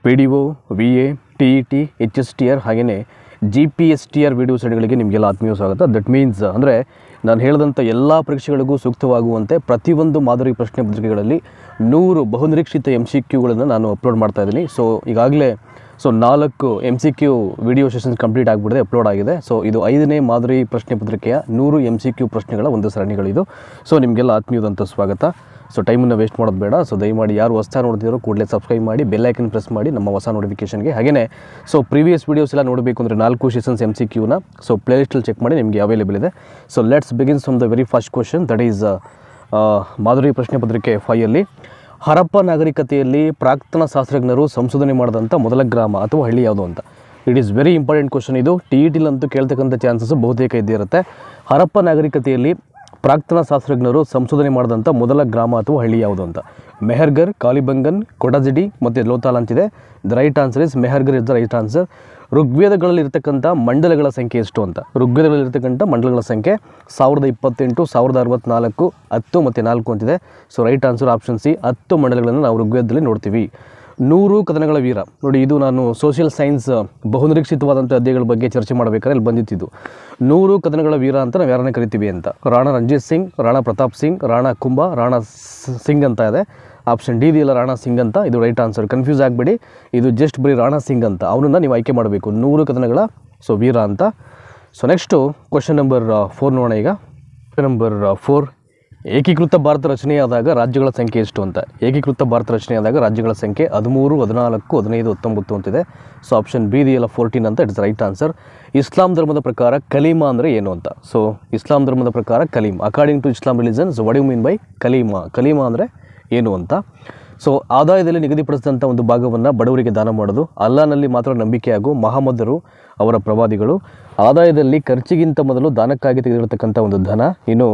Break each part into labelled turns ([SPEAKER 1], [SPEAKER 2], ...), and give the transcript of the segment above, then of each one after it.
[SPEAKER 1] P D O, V A, T E T, H S T R ಹಾಗೆಯೇ G P S T R video ಸ್ಟಡಿಗಳಿಗೆ ನಿಮಗೆಲ್ಲ ಆತ್ಮೀಯ ಸ್ವಾಗತ. That means ಅಂದರೆ ನಾನು ಹೇಳಿದಂಥ ಎಲ್ಲ ಪರೀಕ್ಷೆಗಳಿಗೂ ಸೂಕ್ತವಾಗುವಂತೆ ಪ್ರತಿಯೊಂದು ಮಾದರಿ ಪ್ರಶ್ನೆ ಪತ್ರಿಕೆಗಳಲ್ಲಿ 100 ಬಹುನಿರೀಕ್ಷಿತ MCQಗಳನ್ನು ನಾನು ಅಪ್ಲೋಡ್ ಮಾಡ್ತಾ ಇದ್ದೀನಿ. ಸೊ ಈಗಾಗಲೇ 4 MCQ ವಿಡಿಯೋ ಸೆಷನ್ಸ್ ಕಂಪ್ಲೀಟ್ ಆಗಿಬಿಟ್ಟಿದೆ, ಅಪ್ಲೋಡ್ ಆಗಿದೆ. ಸೊ ಇದು 5ನೇ ಮಾದರಿ ಪ್ರಶ್ನೆ ಪತ್ರಿಕೆಯ 100 MCQ ಪ್ರಶ್ನೆಗಳ ಒಂದು ಸರಣಿಗಳಿದು. ಸೊ ನಿಮಗೆಲ್ಲ ಆತ್ಮೀಯದಂಥ ಸ್ವಾಗತ. ಸೊ ಟೈಮನ್ನು ವೇಸ್ಟ್ ಮಾಡೋದು ಬೇಡ. ಸೊ ದಯಮಾಡಿ ಯಾರು ಹೊಸ ನೋಡ್ತಿರೋ ಕೂಡಲೇ ಸಬ್ಸ್ಕ್ರೈಬ್ ಮಾಡಿ, ಬೆಲ್ ಐಕನ್ ಪ್ರೆಸ್ ಮಾಡಿ ನಮ್ಮ ಹೊಸ ನೋಟಿಫಿಕೇಷನ್ಗೆ. ಹಾಗೆಯೇ ಪ್ರೀವಿಯಸ್ ವೀಡಿಯೋಸ್ ಎಲ್ಲ ನೋಡಬೇಕು ಅಂದರೆ 4 ಸೆಷನ್ಸ್ MCQನ ಪ್ಲೇಲಿಸ್ಟಲ್ಲಿ ಚೆಕ್ ಮಾಡಿ, ನಿಮಗೆ ಅವೈಲೇಬಲ್ ಇದೆ. So let's begins from the very first question, that is ಮಾದರಿ ಪ್ರಶ್ನೆ ಪತ್ರಿಕೆ 5ಯಲ್ಲಿ ಹರಪ್ಪ ನಾಗರಿಕತೆಯಲ್ಲಿ ಪ್ರಾಕ್ತನ ಶಾಸ್ತ್ರಜ್ಞರು ಸಂಶೋಧನೆ ಮಾಡಿದಂಥ ಮೊದಲ ಗ್ರಾಮ ಅಥವಾ ಹಳ್ಳಿ ಯಾವುದು ಅಂತ. It is very important question. ಇದು TETಲಂತೂ ಕೇಳ್ತಕ್ಕಂಥ ಚಾನ್ಸಸ್ ಬಹುತೇಕ ಇದ್ದೇ ಇರುತ್ತೆ. ಹರಪ್ಪ ನಾಗರಿಕತೆಯಲ್ಲಿ ಪ್ರಾಕ್ತನ ಶಾಸ್ತ್ರಜ್ಞರು ಸಂಶೋಧನೆ ಮಾಡಿದಂಥ ಮೊದಲ ಗ್ರಾಮ ಅಥವಾ ಹಳ್ಳಿ ಯಾವುದು ಅಂತ. ಮೆಹರ್ಗರ್, ಕಾಲಿಬಂಗನ್, ಕೊಡಜಿಡಿ ಮತ್ತು ಲೋಥಾಲ್ ಅಂತಿದೆ. The right answer is Mehrgarh is the right answer. ಋಗ್ವೇದಗಳಲ್ಲಿ ಇರತಕ್ಕಂಥ ಮಂಡಲಗಳ ಸಂಖ್ಯೆ ಎಷ್ಟು ಅಂತ. ಋಗ್ವೇದಗಳಲ್ಲಿರ್ತಕ್ಕಂಥ ಮಂಡಲಗಳ ಸಂಖ್ಯೆ 1028, 1064, 10 ಮತ್ತು 4 ಅಂತಿದೆ. So right answer option C, 10 ಮಂಡಲಗಳನ್ನು ನಾವು ಋಗ್ವೇದದಲ್ಲಿ ನೋಡ್ತೀವಿ. 100 ಕದನಗಳ ವೀರ ನೋಡಿ, ಇದು ನಾನು ಸೋಷಿಯಲ್ ಸೈನ್ಸ್ ಬಹುನಿರೀಕ್ಷಿತವಾದಂಥ ಅಧ್ಯಯನಗಳ ಬಗ್ಗೆ ಚರ್ಚೆ ಮಾಡಬೇಕಾದ್ರೆ ಇಲ್ಲಿ ಬಂದಿತ್ತು. 100 ಕದನಗಳ ವೀರ ಅಂತ ನಾವು ಯಾರನ್ನ ಕರಿತೀವಿ ಅಂತ. ರಾಣಾ ರಂಜಿತ್ ಸಿಂಗ್, ರಾಣಾ ಪ್ರತಾಪ್ ಸಿಂಗ್, ರಾಣಾ ಕುಂಭ, ರಾಣಾ ಸಿಂಗ್ ಅಂತ ಇದೆ. ಆಪ್ಷನ್ ಡಿ ಇದೆಯಲ್ಲ, ರಾಣಾ ಸಿಂಗ್ ಅಂತ, ಇದು ರೈಟ್ ಆನ್ಸರ್. ಕನ್ಫ್ಯೂಸ್ ಆಗಬೇಡಿ, ಇದು ಜಸ್ಟ್ ಬರೀ ರಾಣಾ ಸಿಂಗ್ ಅಂತ, ಅವನನ್ನು ನೀವು ಆಯ್ಕೆ ಮಾಡಬೇಕು 100 ಕದನಗಳ ವೀರ ಅಂತ. ಸೊ ನೆಕ್ಸ್ಟು ಕ್ವಶನ್ ನಂಬರ್ 4 ನೋಡೋಣ. ಈಗ ಕ್ವಶನ್ ನಂಬರ್ 4, ಏಕೀಕೃತ ಭಾರತ ರಚನೆಯಾದಾಗ ರಾಜ್ಯಗಳ ಸಂಖ್ಯೆ ಎಷ್ಟು ಅಂತ. ಏಕೀಕೃತ ಭಾರತ ರಚನೆಯಾದಾಗ ರಾಜ್ಯಗಳ ಸಂಖ್ಯೆ 13, 14, 15, 19 ಅಂತಿದೆ. ಸೊ ಆಪ್ಷನ್ ಬಿ ಇದೆಯಲ್ಲ 14 ಅಂತ, ಇಟ್ಸ್ ರೈಟ್ ಆನ್ಸರ್. ಇಸ್ಲಾಂ ಧರ್ಮದ ಪ್ರಕಾರ ಕಲೀಮಾ ಅಂದರೆ ಏನು ಅಂತ. ಸೊ ಇಸ್ಲಾಂ ಧರ್ಮದ ಪ್ರಕಾರ ಕಲೀಮ್, according to Islam religion. So what you mean by ಕಲೀಮಾ? ಕಲೀಮಾ ಅಂದರೆ ಏನು ಅಂತ. ಸೊ ಆದಾಯದಲ್ಲಿ ನಿಗದಿಪಡಿಸಿದಂಥ ಒಂದು ಭಾಗವನ್ನು ಬಡವರಿಗೆ ದಾನ ಮಾಡೋದು. ಅಲ್ಲಾನಲ್ಲಿ ಮಾತ್ರ ನಂಬಿಕೆ ಹಾಗೂ ಮಹಮ್ಮದರು ಅವರ ಪ್ರವಾದಿಗಳು. ಆದಾಯದಲ್ಲಿ ಖರ್ಚಿಗಿಂತ ಮೊದಲು ದಾನಕ್ಕಾಗಿ ತೆಗೆದಿರತಕ್ಕಂಥ ಒಂದು ಧನ ಇನ್ನು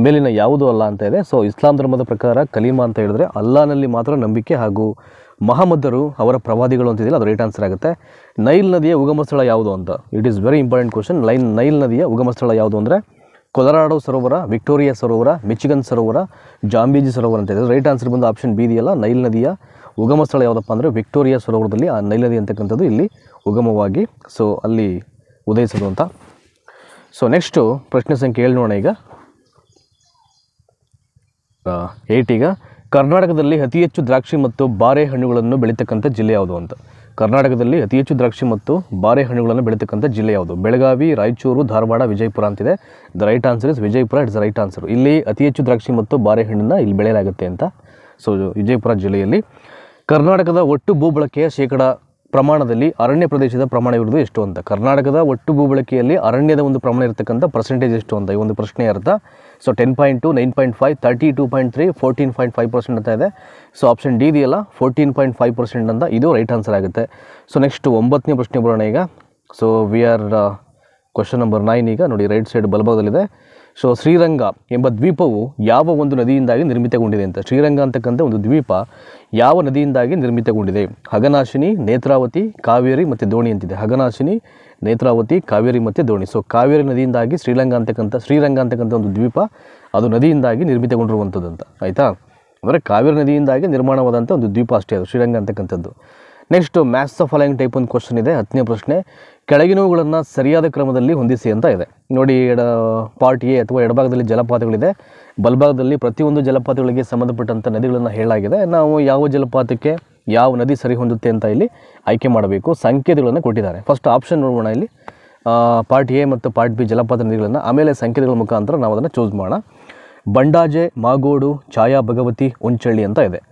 [SPEAKER 1] ಮೇಲಿನ ಯಾವುದೂ ಅಲ್ಲ ಅಂತ ಇದೆ. ಸೊ ಇಸ್ಲಾಂ ಧರ್ಮದ ಪ್ರಕಾರ ಕಲೀಮಾ ಅಂತ ಹೇಳಿದ್ರೆ ಅಲ್ಲಾನಲ್ಲಿ ಮಾತ್ರ ನಂಬಿಕೆ ಹಾಗೂ ಮಹಮ್ಮದರು ಅವರ ಪ್ರವಾದಿಗಳು ಅಂತಿದೆಯಲ್ಲ, ಅದು ರೈಟ್ ಆನ್ಸರ್ ಆಗುತ್ತೆ. ನೈಲ್ ನದಿಯ ಉಗಮ ಸ್ಥಳ ಯಾವುದು ಅಂತ. It is very important question. Nile ನದಿಯ ಉಗಮ ಸ್ಥಳ ಯಾವುದು ಅಂದರೆ ಕೊಲರಾಡೋ ಸರೋವರ, ವಿಕ್ಟೋರಿಯಾ ಸರೋವರ, ಮಿಚಿಗನ್ ಸರೋವರ, ಜಾಂಬೀಜಿ ಸರೋವರ ಅಂತ ಇದೆ. ರೈಟ್ ಆನ್ಸರ್ ಬಂದು ಆಪ್ಷನ್ ಬಿ ಇದೆಯಲ್ಲ, ನೈಲ್ ನದಿಯ ಉಗಮ ಸ್ಥಳ ಯಾವುದಪ್ಪ ಅಂದರೆ ವಿಕ್ಟೋರಿಯಾ ಸರೋವರದಲ್ಲಿ ಆ ನೈಲ್ ನದಿ ಅಂತಕ್ಕಂಥದ್ದು ಇಲ್ಲಿ ಉಗಮವಾಗಿ ಸೊ ಅಲ್ಲಿ ಉದಯಿಸೋದು ಅಂತ. ಸೊ ನೆಕ್ಸ್ಟು ಪ್ರಶ್ನೆ ಸಂಖ್ಯೆ 7 ನೋಡೋಣ. ಈಗ 8 ಈಗ ಕರ್ನಾಟಕದಲ್ಲಿ ಅತಿ ಹೆಚ್ಚು ದ್ರಾಕ್ಷಿ ಮತ್ತು ಬಾರೆಹಣ್ಣುಗಳನ್ನು ಬೆಳೀತಕ್ಕಂಥ ಜಿಲ್ಲೆ ಯಾವುದು ಅಂತ. ಕರ್ನಾಟಕದಲ್ಲಿ ಅತಿ ಹೆಚ್ಚು ದ್ರಾಕ್ಷಿ ಮತ್ತು ಬಾರೆಹಣ್ಣುಗಳನ್ನು ಬೆಳೀತಕ್ಕಂಥ ಜಿಲ್ಲೆ ಯಾವುದು. ಬೆಳಗಾವಿ, ರಾಯಚೂರು, ಧಾರವಾಡ, ವಿಜಯಪುರ ಅಂತಿದೆ. The right answer is Vijayapura, it's the right answer. ಇಲ್ಲಿ ಅತಿ ಹೆಚ್ಚು ದ್ರಾಕ್ಷಿ ಮತ್ತು ಬಾರೆಹಣ್ಣನ್ನು ಇಲ್ಲಿ ಬೆಳೆಯಲಾಗುತ್ತೆ ಅಂತ. ಸೊ ವಿಜಯಪುರ ಜಿಲ್ಲೆಯಲ್ಲಿ. ಕರ್ನಾಟಕದ ಒಟ್ಟು ಭೂಬಳಕೆಯ ಶೇಕಡ ಪ್ರಮಾಣದಲ್ಲಿ ಅರಣ್ಯ ಪ್ರದೇಶದ ಪ್ರಮಾಣ ಇರುವುದು ಎಷ್ಟು ಅಂತ. ಕರ್ನಾಟಕದ ಒಟ್ಟು ಭೂಬಳಕೆಯಲ್ಲಿ ಅರಣ್ಯದ ಒಂದು ಪ್ರಮಾಣ ಇರತಕ್ಕಂಥ ಪರ್ಸೆಂಟೇಜ್ ಎಷ್ಟು ಅಂತ ಈ ಒಂದು ಪ್ರಶ್ನೆ ಅರ್ಥ. ಸೊ 10.2, 9.5, 32.3, 14.5% ಅಂತ ಇದೆ. ಸೊ ಆಪ್ಷನ್ ಡಿ ಇದೆಯಲ್ಲ 14.5% ಅಂತ, ಇದು ರೈಟ್ ಆನ್ಸರ್ ಆಗುತ್ತೆ. ಸೊ ನೆಕ್ಸ್ಟ್ 9ನೇ ಪ್ರಶ್ನೆ ಬರೋಣ. ಈಗ so we are question number 9. ಈಗ ನೋಡಿ ರೈಟ್ ಸೈಡ್ ಬಲಭಾಗದಲ್ಲಿದೆ. ಸೊ ಶ್ರೀರಂಗ ಎಂಬ ದ್ವೀಪವು ಯಾವ ಒಂದು ನದಿಯಿಂದಾಗಿ ನಿರ್ಮಿತಗೊಂಡಿದೆ ಅಂತ. ಶ್ರೀರಂಗ ಅಂತಕ್ಕಂಥ ಒಂದು ದ್ವೀಪ ಯಾವ ನದಿಯಿಂದಾಗಿ ನಿರ್ಮಿತಗೊಂಡಿದೆ. ಹಗನಾಶಿನಿ, ನೇತ್ರಾವತಿ, ಕಾವೇರಿ ಮತ್ತು ದೋಣಿ ಅಂತಿದೆ. ಹಗನಾಶಿನಿ, ನೇತ್ರಾವತಿ, ಕಾವೇರಿ ಮತ್ತು ದೋಣಿ. ಸೊ ಕಾವೇರಿ ನದಿಯಿಂದಾಗಿ ಶ್ರೀರಂಗ ಅಂತಕ್ಕಂಥ ಒಂದು ದ್ವೀಪ ಅದು ನದಿಯಿಂದಾಗಿ ನಿರ್ಮಿತಗೊಂಡಿರುವಂಥದ್ದು ಅಂತ, ಆಯಿತಾ. ಅಂದರೆ ಕಾವೇರಿ ನದಿಯಿಂದಾಗಿ ನಿರ್ಮಾಣವಾದಂಥ ಒಂದು ದ್ವೀಪ ಅಷ್ಟೇ ಅದು ಶ್ರೀರಂಗ ಅಂತಕ್ಕಂಥದ್ದು. Next maths of following type ಒಂದು ಕ್ವಶನ್ ಇದೆ. 10ನೇ ಪ್ರಶ್ನೆ, ಕೆಳಗಿನವುಗಳನ್ನು ಸರಿಯಾದ ಕ್ರಮದಲ್ಲಿ ಹೊಂದಿಸಿ ಅಂತ ಇದೆ. ನೋಡಿ ಪಾರ್ಟ್ ಎ ಅಥವಾ ಎಡಭಾಗದಲ್ಲಿ ಜಲಪಾತಗಳಿದೆ, ಬಲಭಾಗದಲ್ಲಿ ಪ್ರತಿಯೊಂದು ಜಲಪಾತಗಳಿಗೆ ಸಂಬಂಧಪಟ್ಟಂಥ ನದಿಗಳನ್ನು ಹೇಳಲಾಗಿದೆ. ನಾವು ಯಾವ ಜಲಪಾತಕ್ಕೆ ಯಾವ ನದಿ ಸರಿ ಹೊಂದುತ್ತೆ ಅಂತ ಇಲ್ಲಿ ಆಯ್ಕೆ ಮಾಡಬೇಕು. ಸಂಕೇತಗಳನ್ನು ಕೊಟ್ಟಿದ್ದಾರೆ. ಫಸ್ಟ್ ಆಪ್ಷನ್ ನೋಡೋಣ. ಇಲ್ಲಿ ಪಾರ್ಟ್ ಎ ಮತ್ತು ಪಾರ್ಟ್ ಬಿ ಜಲಪಾತ ನದಿಗಳನ್ನು, ಆಮೇಲೆ ಸಂಕೇತಗಳ ಮುಖಾಂತರ ನಾವು ಅದನ್ನು ಚೂಸ್ ಮಾಡೋಣ. ಬಂಡಾಜೆ, ಮಾಗೋಡು, ಛಾಯಾ ಭಗವತಿ, ಉಂಚಳ್ಳಿ ಅಂತ ಇದೆ.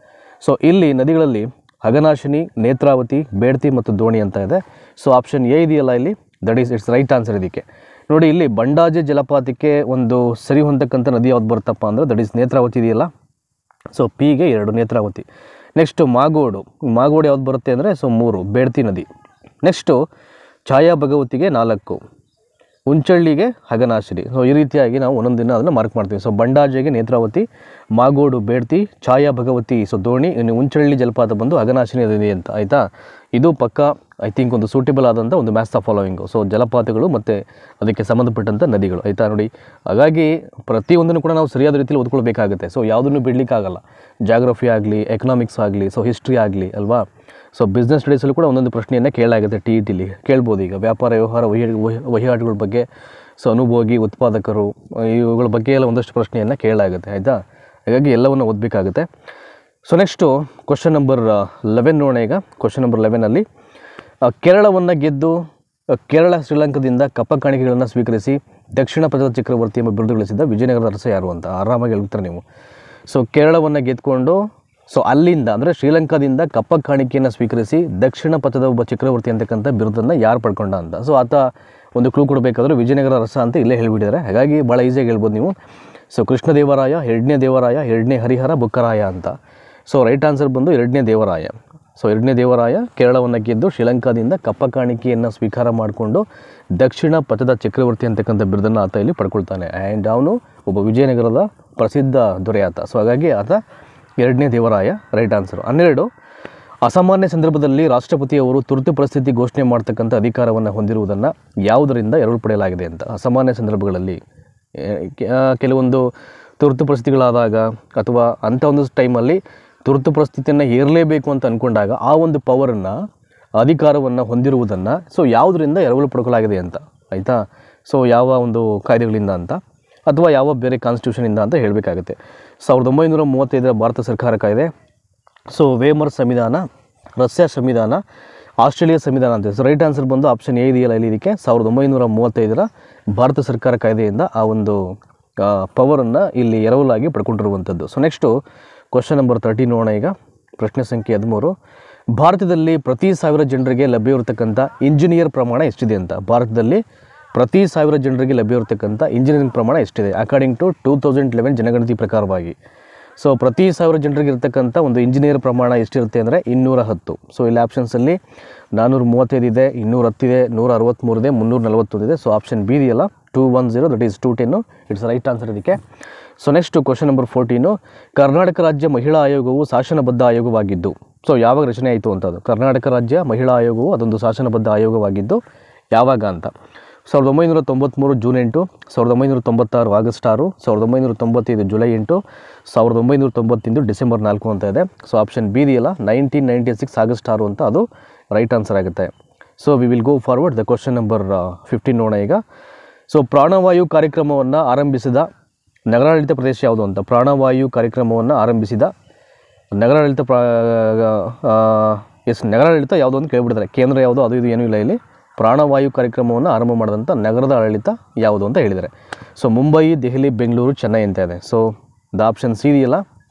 [SPEAKER 1] ಸೊ ಇಲ್ಲಿ ನದಿಗಳಲ್ಲಿ ಹಗನಾಶಿನಿ, ನೇತ್ರಾವತಿ, ಬೇಡ್ತಿ ಮತ್ತು ದೋಣಿ ಅಂತ ಇದೆ. ಸೊ ಆಪ್ಷನ್ ಎ ಇದೆಯಲ್ಲ ಇಲ್ಲಿ, that is it's right answer ಇದಕ್ಕೆ. ನೋಡಿ ಇಲ್ಲಿ ಬಂಡಾಜೆ ಜಲಪಾತಕ್ಕೆ ಒಂದು ಸರಿ ಹೊಂದಕ್ಕಂಥ ನದಿ ಯಾವ್ದು ಬರುತ್ತಪ್ಪ ಅಂದರೆ ದಟ್ ಈಸ್ ನೇತ್ರಾವತಿ ಇದೆಯಲ್ಲ. ಸೊ ಪಿಗೆ 2 ನೇತ್ರಾವತಿ. ನೆಕ್ಸ್ಟು ಮಾಗೋಡು ಯಾವ್ದು ಬರುತ್ತೆ ಅಂದರೆ ಸೊ 3 ಬೇಡ್ತಿ ನದಿ. ನೆಕ್ಸ್ಟು ಛಾಯಾ ಭಗವತಿಗೆ 4, ಉಂಚಳ್ಳಿಗೆ ಹಗನಾಶಿನಿ. ಸೊ ಈ ರೀತಿಯಾಗಿ ನಾವು ಒಂದೊಂದು ದಿನ ಅದನ್ನು ಮಾರ್ಕ್ ಮಾಡ್ತೀವಿ. ಸೊ ಬಂಡಾಜೆಗೆ ನೇತ್ರಾವತಿ, ಮಾಗೋಡು ಬೇಡ್ತಿ, ಛಾಯಾ ಭಗವತಿ ಸೊ ದೋಣಿ, ಇನ್ನು ಉಂಚಳ್ಳಿ ಜಲಪಾತ ಬಂದು ಹಗನಾಶಿನಿ ನದಿ ಅಂತ, ಆಯಿತಾ. ಇದು ಪಕ್ಕ ಐ ಥಿಂಕ್ ಒಂದು ಸೂಟೇಬಲ್ ಆದಂಥ ಒಂದು ಮ್ಯಾಥ್ಸ್ ಆಫ್ ಫಾಲೋವಿಂಗು. ಸೊ ಜಲಪಾತಗಳು ಮತ್ತು ಅದಕ್ಕೆ ಸಂಬಂಧಪಟ್ಟಂಥ ನದಿಗಳು, ಆಯಿತಾ. ನೋಡಿ ಹಾಗಾಗಿ ಪ್ರತಿಯೊಂದನ್ನು ಕೂಡ ನಾವು ಸರಿಯಾದ ರೀತಿಯಲ್ಲಿ ಓದ್ಕೊಳ್ಬೇಕಾಗುತ್ತೆ. ಸೊ ಯಾವುದನ್ನು ಬಿಡಲಿಕ್ಕಾಗಲ್ಲ. ಜಾಗ್ರಫಿ ಆಗಲಿ, ಎಕನಾಮಿಕ್ಸ್ ಆಗಲಿ, ಸೊ ಹಿಸ್ಟ್ರಿ ಆಗಲಿ ಅಲ್ವಾ. ಸೊ ಬಿಸ್ನೆಸ್ ಸ್ಟಡೀಸಲ್ಲೂ ಕೂಡ ಒಂದೊಂದು ಪ್ರಶ್ನೆಯನ್ನು ಕೇಳಲಾಗುತ್ತೆ ಟಿ ಇ ಟಿಲಿ ಕೇಳ್ಬೋದು. ಈಗ ವ್ಯಾಪಾರ ವ್ಯವಹಾರ ವಹಿವಾಟುಗಳ ಬಗ್ಗೆ, ಸೊ ಅನುಭೋಗಿ ಉತ್ಪಾದಕರು ಇವುಗಳ ಬಗ್ಗೆ ಎಲ್ಲ ಒಂದಷ್ಟು ಪ್ರಶ್ನೆಯನ್ನು ಕೇಳಲಾಗುತ್ತೆ, ಆಯಿತಾ. ಹಾಗಾಗಿ ಎಲ್ಲವನ್ನು ಓದಬೇಕಾಗುತ್ತೆ. ಸೊ ನೆಕ್ಸ್ಟು ಕ್ವಶನ್ ನಂಬರ್ 11 ನೋಡೋಣ. ಈಗ ಕ್ವಶನ್ ನಂಬರ್ 11ಅಲ್ಲಿ ಕೇರಳವನ್ನು ಗೆದ್ದು ಕೇರಳ ಶ್ರೀಲಂಕಾದಿಂದ ಕಪ್ಪ ಕಾಣಿಕೆಗಳನ್ನು ಸ್ವೀಕರಿಸಿ ದಕ್ಷಿಣ ಪಥದ ಚಕ್ರವರ್ತಿ ಎಂಬ ಬಿರುದು ಗಳಿಸಿದ ವಿಜಯನಗರದ ಅರಸ ಯಾರು ಅಂತ ಆರಾಮಾಗಿ ಹೇಳ್ತಾರೆ ನೀವು. ಸೊ ಕೇರಳವನ್ನು ಗೆದ್ದುಕೊಂಡು ಸೊ ಅಲ್ಲಿಂದ ಅಂದರೆ ಶ್ರೀಲಂಕಾದಿಂದ ಕಪ್ಪ ಕಾಣಿಕೆಯನ್ನು ಸ್ವೀಕರಿಸಿ ದಕ್ಷಿಣ ಪಥದ ಒಬ್ಬ ಚಕ್ರವರ್ತಿ ಅಂತಕ್ಕಂಥ ಬಿರುದನ್ನು ಯಾರು ಪಡ್ಕೊಂಡ ಅಂತ. ಸೊ ಆತ ಒಂದು ಕ್ಲೂ ಕೊಡಬೇಕಾದ್ರೆ ವಿಜಯನಗರ ಅರಸ ಅಂತ ಇಲ್ಲೇ ಹೇಳಿಬಿಟ್ಟಿದ್ದಾರೆ. ಹಾಗಾಗಿ ಭಾಳ ಈಸಿಯಾಗಿ ಹೇಳ್ಬೋದು ನೀವು. ಸೊ ಕೃಷ್ಣದೇವರಾಯ, ಎರಡನೇ ದೇವರಾಯ, ಎರಡನೇ ಹರಿಹರ, ಬುಕ್ಕರಾಯ ಅಂತ. ಸೊ ರೈಟ್ ಆನ್ಸರ್ ಬಂದು ಎರಡನೇ ದೇವರಾಯ. ಸೊ ಎರಡನೇ ದೇವರಾಯ ಕೇರಳವನ್ನು ಗೆದ್ದು ಶ್ರೀಲಂಕಾದಿಂದ ಕಪ್ಪ ಕಾಣಿಕೆಯನ್ನು ಸ್ವೀಕಾರ ಮಾಡಿಕೊಂಡು ದಕ್ಷಿಣ ಪಥದ ಚಕ್ರವರ್ತಿ ಅಂತಕ್ಕಂಥ ಬಿರುದನ್ನು ಆತ ಇಲ್ಲಿ ಪಡ್ಕೊಳ್ತಾನೆ. ಆ್ಯಂಡ್ ಅವನು ಒಬ್ಬ ವಿಜಯನಗರದ ಪ್ರಸಿದ್ಧ ದೊರೆ ಆತ. ಸೊ ಹಾಗಾಗಿ ಆತ ಎರಡನೇ ದೇವರಾಯ ರೈಟ್ ಆನ್ಸರು. 12 ಅಸಾಮಾನ್ಯ ಸಂದರ್ಭದಲ್ಲಿ ರಾಷ್ಟ್ರಪತಿಯವರು ತುರ್ತು ಪರಿಸ್ಥಿತಿ ಘೋಷಣೆ ಮಾಡ್ತಕ್ಕಂಥ ಅಧಿಕಾರವನ್ನು ಹೊಂದಿರುವುದನ್ನು ಯಾವುದರಿಂದ ಎರವಲು ಪಡೆಯಲಾಗಿದೆ ಅಂತ. ಅಸಾಮಾನ್ಯ ಸಂದರ್ಭಗಳಲ್ಲಿ ಕೆಲವೊಂದು ತುರ್ತು ಪರಿಸ್ಥಿತಿಗಳಾದಾಗ ಅಥವಾ ಅಂಥ ಒಂದು ಟೈಮಲ್ಲಿ ತುರ್ತು ಪರಿಸ್ಥಿತಿಯನ್ನು ಹೇರಲೇಬೇಕು ಅಂತ ಅಂದ್ಕೊಂಡಾಗ ಆ ಒಂದು ಪವರನ್ನು, ಅಧಿಕಾರವನ್ನು ಹೊಂದಿರುವುದನ್ನು ಸೊ ಯಾವುದರಿಂದ ಎರವಲು ಪಡ್ಕೊಳ್ಳಲಾಗಿದೆ ಅಂತ, ಆಯಿತಾ. ಸೊ ಯಾವ ಒಂದು ಕಾಯ್ದೆಗಳಿಂದ ಅಂತ ಅಥವಾ ಯಾವ ಬೇರೆ ಕಾನ್ಸ್ಟಿಟ್ಯೂಷನಿಂದ ಅಂತ ಹೇಳಬೇಕಾಗುತ್ತೆ. 1935 ಭಾರತ ಸರ್ಕಾರ ಕಾಯ್ದೆ, ಸೊ ವೇಮರ್ ಸಂವಿಧಾನ, ರಷ್ಯಾ ಸಂವಿಧಾನ, ಆಸ್ಟ್ರೇಲಿಯಾ ಸಂವಿಧಾನ ಅಂತ. ಸೊ ರೈಟ್ ಆನ್ಸರ್ ಬಂದು ಆಪ್ಷನ್ ಎ ಇದೆಯಲ್ಲ ಇಲ್ಲಿ. ಇದಕ್ಕೆ 1935 ಭಾರತ ಸರ್ಕಾರ ಕಾಯ್ದೆಯಿಂದ ಆ ಒಂದು ಪವರನ್ನು ಇಲ್ಲಿ ಎರವಲಾಗಿ ಪಡ್ಕೊಂಡಿರುವಂಥದ್ದು. ಸೊ ನೆಕ್ಸ್ಟು ಕ್ವಶನ್ ನಂಬರ್ 13 ನೋಡೋಣ. ಈಗ ಪ್ರಶ್ನೆ ಸಂಖ್ಯೆ 13 ಭಾರತದಲ್ಲಿ ಪ್ರತಿ 1000 ಜನರಿಗೆ ಲಭ್ಯವಿರತಕ್ಕಂಥ ಇಂಜಿನಿಯರ್ ಪ್ರಮಾಣ ಎಷ್ಟಿದೆ ಅಂತ. ಭಾರತದಲ್ಲಿ ಪ್ರತಿ 1000 ಜನರಿಗೆ ಲಭ್ಯವಿರತಕ್ಕಂಥ ಇಂಜಿನಿಯರಿಂಗ್ ಪ್ರಮಾಣ ಎಷ್ಟಿದೆ ಅಕಾರ್ಡಿಂಗ್ ಟು 2011 ಜನಗಣತಿ ಪ್ರಕಾರವಾಗಿ. ಸೊ ಪ್ರತಿ 1000 ಜನರಿಗೆ ಇರತಕ್ಕಂಥ ಒಂದು ಇಂಜಿನಿಯರ್ ಪ್ರಮಾಣ ಎಷ್ಟಿರುತ್ತೆ ಅಂದರೆ 210. ಸೊ ಇಲ್ಲಿ ಆಪ್ಷನ್ಸಲ್ಲಿ 435 ಇದೆ, 210 ಇದೆ, 163 ಇದೆ, 341 ಇದೆ. ಸೊ ಆಪ್ಷನ್ ಬಿ ಇದೆಯಲ್ಲ 210 that is 210 it's right answer ಇದಕ್ಕೆ. So next question number 14 Karnataka ರಾಜ್ಯ ಮಹಿಳಾ ಆಯೋಗವು ಶಾಸನಬದ್ಧ ಆಯೋಗವಾಗಿದ್ದು ಸೊ ಯಾವಾಗ ರಚನೆ ಆಯಿತು ಅಂತ. ಅದು ಕರ್ನಾಟಕ ರಾಜ್ಯ ಮಹಿಳಾ ಆಯೋಗವು ಅದೊಂದು ಶಾಸನಬದ್ಧ ಆಯೋಗವಾಗಿದ್ದು ಯಾವಾಗ ಅಂತ. 1993 ಜೂನ್ 8, 1996 ಆಗಸ್ಟ್ 6, 1995 ಜುಲೈ 8, 1991 ಡಿಸೆಂಬರ್ 4 ಅಂತ ಇದೆ. ಸೊ ಆಪ್ಷನ್ ಬಿ ಇದೆಯಲ್ಲ 1996 ಆಗಸ್ಟ್ 6 ಅಂತ ಅದು ರೈಟ್ ಆನ್ಸರ್ ಆಗುತ್ತೆ. So we will go forward the question number 15 ನೋಡೋಣ ಈಗ. ಸೊ ಪ್ರಾಣವಾಯು ಕಾರ್ಯಕ್ರಮವನ್ನು ಆರಂಭಿಸಿದ ನಗರಾಡಳಿತ ಪ್ರದೇಶ ಯಾವುದು ಅಂತ. ಪ್ರಾಣವಾಯು ಕಾರ್ಯಕ್ರಮವನ್ನು ಆರಂಭಿಸಿದ ನಗರಾಡಳಿತ ನಗರಾಡಳಿತ ಯಾವುದು ಅಂತ ಕೇಳಿಬಿಡ್ತಾರೆ. ಕೇಂದ್ರ ಯಾವುದು ಅದು ಇದು ಏನೂ ಇಲ್ಲ ಇಲ್ಲಿ. ಪ್ರಾಣವಾಯು ಕಾರ್ಯಕ್ರಮವನ್ನು ಆರಂಭ ಮಾಡಿದಂಥ ನಗರದ ಆಡಳಿತ ಯಾವುದು ಅಂತ ಹೇಳಿದ್ದಾರೆ. ಸೊ ಮುಂಬೈ, ದೆಹಲಿ, ಬೆಂಗಳೂರು, ಚೆನ್ನೈ ಅಂತ ಇದೆ. ಸೊ ದ ಆಪ್ಷನ್ ಸಿ ಇದೆಯಲ್ಲ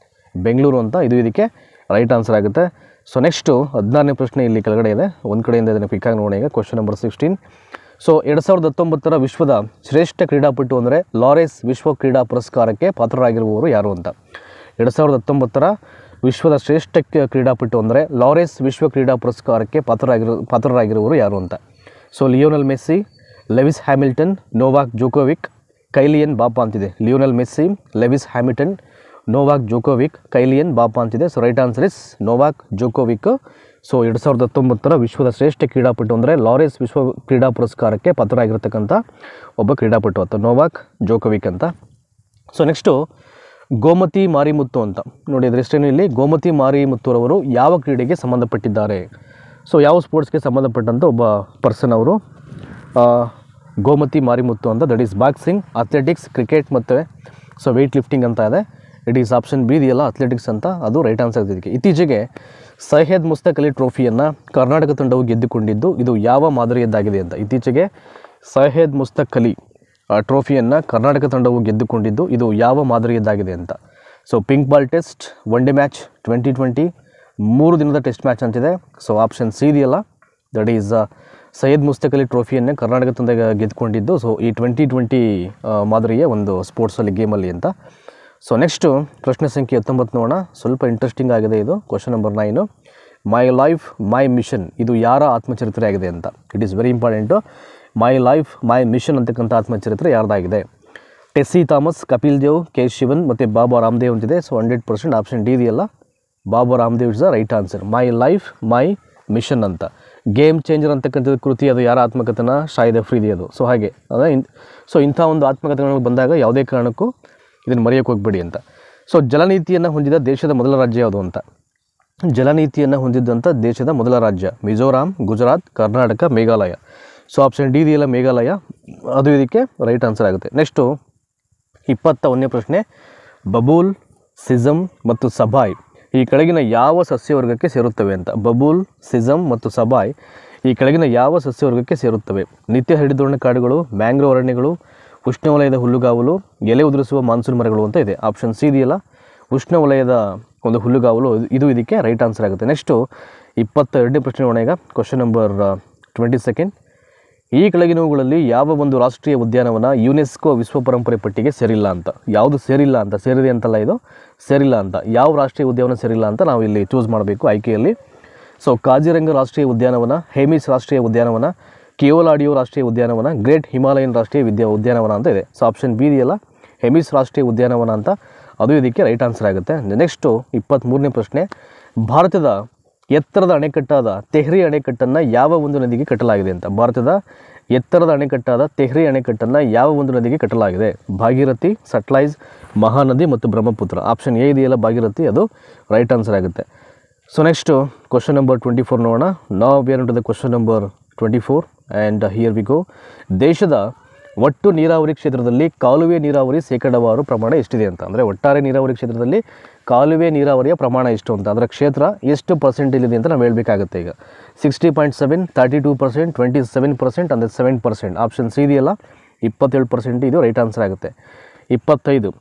[SPEAKER 1] ಬೆಂಗಳೂರು ಅಂತ ಇದು ಇದಕ್ಕೆ ರೈಟ್ ಆನ್ಸರ್ ಆಗುತ್ತೆ. ಸೊ ನೆಕ್ಸ್ಟು 16ನೇ ಪ್ರಶ್ನೆ ಇಲ್ಲಿ ಕೆಳಗಡೆ ಇದೆ, ಒಂದು ಕಡೆಯಿಂದ ಇದನ್ನು ಪಿಕ್ಕಾಗಿ ನೋಡೋಣ ಈಗ. ಕ್ವಶನ್ ನಂಬರ್ 16 ಸೊ 2019 ವಿಶ್ವದ ಶ್ರೇಷ್ಠ ಕ್ರೀಡಾಪಟು ಅಂದರೆ ಲಾರೆಸ್ ವಿಶ್ವ ಕ್ರೀಡಾ ಪುರಸ್ಕಾರಕ್ಕೆ ಪಾತ್ರರಾಗಿರುವವರು ಯಾರು ಅಂತ. 2019 ವಿಶ್ವದ ಶ್ರೇಷ್ಠ ಕ್ರೀಡಾಪಟು ಅಂದರೆ ಲಾರೆಸ್ ವಿಶ್ವ ಕ್ರೀಡಾ ಪುರಸ್ಕಾರಕ್ಕೆ ಪಾತ್ರರಾಗಿರುವವರು ಯಾರು ಅಂತ. So Lionel Messi, Lewis Hamilton, Novak Djokovic, Kylian Mbappe ಅಂತಿದೆ. Lionel Messi, Lewis Hamilton, Novak Djokovic, Kylian Mbappe ಅಂತಿದೆ. So right answer is Novak Djokovic. So 2019 ವಿಶ್ವದ ಶ್ರೇಷ್ಠ ಕ್ರೀಡಾಪಟು ಅಂದರೆ ಲಾರೆಸ್ ವಿಶ್ವ ಕ್ರೀಡಾ ಪುರಸ್ಕಾರಕ್ಕೆ ಪಾತ್ರರಾಗಿರ್ತಕ್ಕಂಥ ಒಬ್ಬ ಕ್ರೀಡಾಪಟು ಅಂತ ನೋವಾಕ್ ಜೋಕೋವಿಕ್ ಅಂತ. ಸೊ ನೆಕ್ಸ್ಟು ಗೋಮತಿ ಮಾರಿಮುತ್ತು ಅಂತ ನೋಡಿ. ಅದರಷ್ಟೇನು ಇಲ್ಲಿ ಗೋಮತಿ ಮಾರಿಮುತ್ತುರವರು ಯಾವ ಕ್ರೀಡೆಗೆ ಸಂಬಂಧಪಟ್ಟಿದ್ದಾರೆ. ಸೊ ಯಾವ ಸ್ಪೋರ್ಟ್ಸ್ಗೆ ಸಂಬಂಧಪಟ್ಟಂಥ ಒಬ್ಬ ಪರ್ಸನ್ ಅವರು ಗೋಮತಿ ಮಾರಿಮುತ್ತು ಅಂತ. That is boxing, athletics, cricket ಮತ್ತು ಸೊ ವೆಯ್ಟ್ ಲಿಫ್ಟಿಂಗ್ ಅಂತ ಇದೆ. ಇಟ್ ಈಸ್ ಆಪ್ಷನ್ ಬಿ ಇದೆಯಲ್ಲ ಅಥ್ಲೆಟಿಕ್ಸ್ ಅಂತ ಅದು ರೈಟ್ ಆನ್ಸರ್ ಇದಕ್ಕೆ. ಇತ್ತೀಚೆಗೆ ಸೈಯದ್ ಮುಸ್ತಕ್ ಅಲಿ ಟ್ರೋಫಿಯನ್ನು ಕರ್ನಾಟಕ ತಂಡವು ಗೆದ್ದುಕೊಂಡಿದ್ದು ಇದು ಯಾವ ಮಾದರಿಯದ್ದಾಗಿದೆ ಅಂತ. ಇತ್ತೀಚೆಗೆ ಸೈಯದ್ ಮುಸ್ತಕ್ ಅಲಿ ಟ್ರೋಫಿಯನ್ನು ಕರ್ನಾಟಕ ತಂಡವು ಗೆದ್ದುಕೊಂಡಿದ್ದು ಇದು ಯಾವ ಮಾದರಿಯದ್ದಾಗಿದೆ ಅಂತ. So pink ball test, one day match, 2020, 3 ದಿನದ ಟೆಸ್ಟ್ ಮ್ಯಾಚ್ ಅಂತಿದೆ. ಸೊ ಆಪ್ಷನ್ ಸಿ ಇದೆಯಲ್ಲ ದಟ್ ಈಸ್ ಸೈಯದ್ ಮುಸ್ತಕ್ ಅಲಿ ಟ್ರೋಫಿಯನ್ನೇ ಕರ್ನಾಟಕ ತಂಡ ಗೆದ್ದುಕೊಂಡಿದ್ದು ಸೊ ಈ 2020 ಮಾದರಿಯ ಒಂದು ಸ್ಪೋರ್ಟ್ಸಲ್ಲಿ ಗೇಮಲ್ಲಿ ಅಂತ. ಸೊ ನೆಕ್ಸ್ಟು ಪ್ರಶ್ನೆ ಸಂಖ್ಯೆ 19 ನೋಡೋಣ. ಸ್ವಲ್ಪ ಇಂಟ್ರೆಸ್ಟಿಂಗ್ ಆಗಿದೆ ಇದು. Question number 9 my life my mission ಇದು ಯಾರ ಆತ್ಮಚರಿತ್ರೆ ಆಗಿದೆ ಅಂತ. It is very important. My life my mission ಅಂತಕ್ಕಂಥ ಆತ್ಮಚರಿತ್ರೆ ಯಾರ್ದಾಗಿದೆ. ಟೆಸ್ಸಿ ಥಾಮಸ್, ಕಪಿಲ್ ದೇವ್, ಕೆ ಶಿವನ್ ಮತ್ತು ಬಾಬಾ ರಾಮದೇವ್ ಅಂತಿದೆ. ಸೊ 100% ಆಪ್ಷನ್ ಡಿ ಇದೆಯಲ್ಲ Baba Ramdev is the right answer. My life my mission ಅಂತ. ಗೇಮ್ ಚೇಂಜರ್ ಅಂತಕ್ಕಂಥದ್ದು ಕೃತಿ ಅದು ಯಾರ ಆತ್ಮಕಥನ, ಶಾಹಿದ್ ಅಫ್ರಿದಿ ಅದು. ಸೊ ಹಾಗೆ ಸೊ ಇಂಥ ಒಂದು ಆತ್ಮಕಥನಗಳು ಬಂದಾಗ ಯಾವುದೇ ಕಾರಣಕ್ಕೂ ಇದನ್ನು ಮರೆಯೋಕ್ಕೆ ಹೋಗ್ಬೇಡಿ ಅಂತ. ಸೊ ಜಲನೀತಿಯನ್ನು ಹೊಂದಿದ ದೇಶದ ಮೊದಲ ರಾಜ್ಯ ಯಾವುದು ಅಂತ. ಜಲನೀತಿಯನ್ನು ಹೊಂದಿದ್ದಂಥ ದೇಶದ ಮೊದಲ ರಾಜ್ಯ Mizoram, Gujarat, Karnataka, Meghalaya. So option D ಇದೆಯಲ್ಲ ಮೇಘಾಲಯ, ಅದು ಇದಕ್ಕೆ ರೈಟ್ ಆನ್ಸರ್ ಆಗುತ್ತೆ. ನೆಕ್ಸ್ಟು 21ನೇ ಪ್ರಶ್ನೆ, ಬಬೂಲ್, ಸಿಸಮ್ ಮತ್ತು ಸಬಾಯ್ ಈ ಕೆಳಗಿನ ಯಾವ ಸಸ್ಯವರ್ಗಕ್ಕೆ ಸೇರುತ್ತವೆ ಅಂತ. ಬಬೂಲ್, ಸಿಸಮ್ ಮತ್ತು ಸಬಾಯ್ ಈ ಕೆಳಗಿನ ಯಾವ ಸಸ್ಯವರ್ಗಕ್ಕೆ ಸೇರುತ್ತವೆ. ನಿತ್ಯ ಹರಿದ್ವರ್ಣ ಕಾಡುಗಳು, ಮ್ಯಾಂಗ್ರೋವ್ ಅರಣ್ಯಗಳು, ಉಷ್ಣವಲಯದ ಹುಲ್ಲುಗಾವಲು, ಎಲೆ ಉದುರಿಸುವ ಮಾನ್ಸೂನ್ ಮರಗಳು ಅಂತ ಇದೆ. ಆಪ್ಷನ್ ಸಿ ಇದೆಯಲ್ಲ ಉಷ್ಣವಲಯದ ಒಂದು ಹುಲ್ಲುಗಾವಲು, ಇದು ಇದಕ್ಕೆ ರೈಟ್ ಆನ್ಸರ್ ಆಗುತ್ತೆ. ನೆಕ್ಸ್ಟು 22ನೇ ಪ್ರಶ್ನೆ ನೋಡೋಣ ಈಗ. Question number 22. ಈ ಕೆಳಗಿನವುಗಳಲ್ಲಿ ಯಾವ ಒಂದು ರಾಷ್ಟ್ರೀಯ ಉದ್ಯಾನವನ ಯುನೆಸ್ಕೋ ವಿಶ್ವ ಪರಂಪರೆ ಪಟ್ಟಿಗೆ ಸೇರಿಲ್ಲ ಅಂತ. ಯಾವುದು ಸೇರಿಲ್ಲ ಅಂತ, ಸೇರಿದೆ ಅಂತಲ್ಲ, ಇದು ಸೇರಿಲ್ಲ ಅಂತ. ಯಾವ ರಾಷ್ಟ್ರೀಯ ಉದ್ಯಾನವನ ಸೇರಿಲ್ಲ ಅಂತ ನಾವು ಇಲ್ಲಿ ಚೂಸ್ ಮಾಡಬೇಕು ಆಯ್ಕೆಯಲ್ಲಿ. ಸೊ ಕಾಜಿರಂಗ ರಾಷ್ಟ್ರೀಯ ಉದ್ಯಾನವನ, ಹೇಮಿಸ್ ರಾಷ್ಟ್ರೀಯ ಉದ್ಯಾನವನ, ಕಿಯೋಲಾಡಿಯೋ ರಾಷ್ಟ್ರೀಯ ಉದ್ಯಾನವನ, ಗ್ರೇಟ್ ಹಿಮಾಲಯನ್ ರಾಷ್ಟ್ರೀಯ ಉದ್ಯಾನವನ ಅಂತ ಇದೆ. ಸೊ ಆಪ್ಷನ್ ಬಿ ಇದೆಯಲ್ಲ ಹೇಮಿಸ್ ರಾಷ್ಟ್ರೀಯ ಉದ್ಯಾನವನ ಅಂತ, ಅದು ಇದಕ್ಕೆ ರೈಟ್ ಆನ್ಸರ್ ಆಗುತ್ತೆ. ನೆಕ್ಸ್ಟು 23ನೇ ಪ್ರಶ್ನೆ, ಭಾರತದ ಎತ್ತರದ ಅಣೆಕಟ್ಟಾದ ತೆಹ್ರಿ ಅಣೆಕಟ್ಟನ್ನು ಯಾವ ಒಂದು ನದಿಗೆ ಕಟ್ಟಲಾಗಿದೆ ಅಂತ. ಭಾರತದ ಎತ್ತರದ ಅಣೆಕಟ್ಟಾದ ತೆಹ್ರಿ ಅಣೆಕಟ್ಟನ್ನು ಯಾವ ಒಂದು ನದಿಗೆ ಕಟ್ಟಲಾಗಿದೆ. ಭಾಗೀರಥಿ, ಸಟ್ಲೈಜ್, ಮಹಾನದಿ ಮತ್ತು ಬ್ರಹ್ಮಪುತ್ರ. ಆಪ್ಷನ್ ಎ ಇದೆಯಲ್ಲ ಭಾಗೀರಥಿ, ಅದು ರೈಟ್ ಆನ್ಸರ್ ಆಗುತ್ತೆ. ಸೊ ನೆಕ್ಸ್ಟು ಕ್ವಶನ್ ನಂಬರ್ 24 ನೋಡೋಣ. ನಾವು we are into the question number 24 and here we ಗೋ. ದೇಶದ ಒಟ್ಟು ನೀರಾವರಿ ಕ್ಷೇತ್ರದಲ್ಲಿ ಕಾಲುವೆ ನೀರಾವರಿ ಶೇಕಡಾವಾರು ಪ್ರಮಾಣ ಎಷ್ಟಿದೆ ಅಂತ. ಅಂದರೆ ಒಟ್ಟಾರೆ ನೀರಾವರಿ ಕ್ಷೇತ್ರದಲ್ಲಿ ಕಾಲುವೆ ನೀರಾವರಿಯ ಪ್ರಮಾಣ ಎಷ್ಟು ಅಂತ, ಅದರ ಕ್ಷೇತ್ರ ಎಷ್ಟು ಪರ್ಸೆಂಟೇಜ್ ಇದೆ ಅಂತ ನಾವು ಹೇಳಬೇಕಾಗುತ್ತೆ. ಈಗ 60.7, 32%, 27% ಅಂದರೆ 7%. ಆಪ್ಷನ್ ಸಿ ಇದೆಯಲ್ಲ 27%, ಇದು ರೈಟ್ ಆನ್ಸರ್ ಆಗುತ್ತೆ. 25,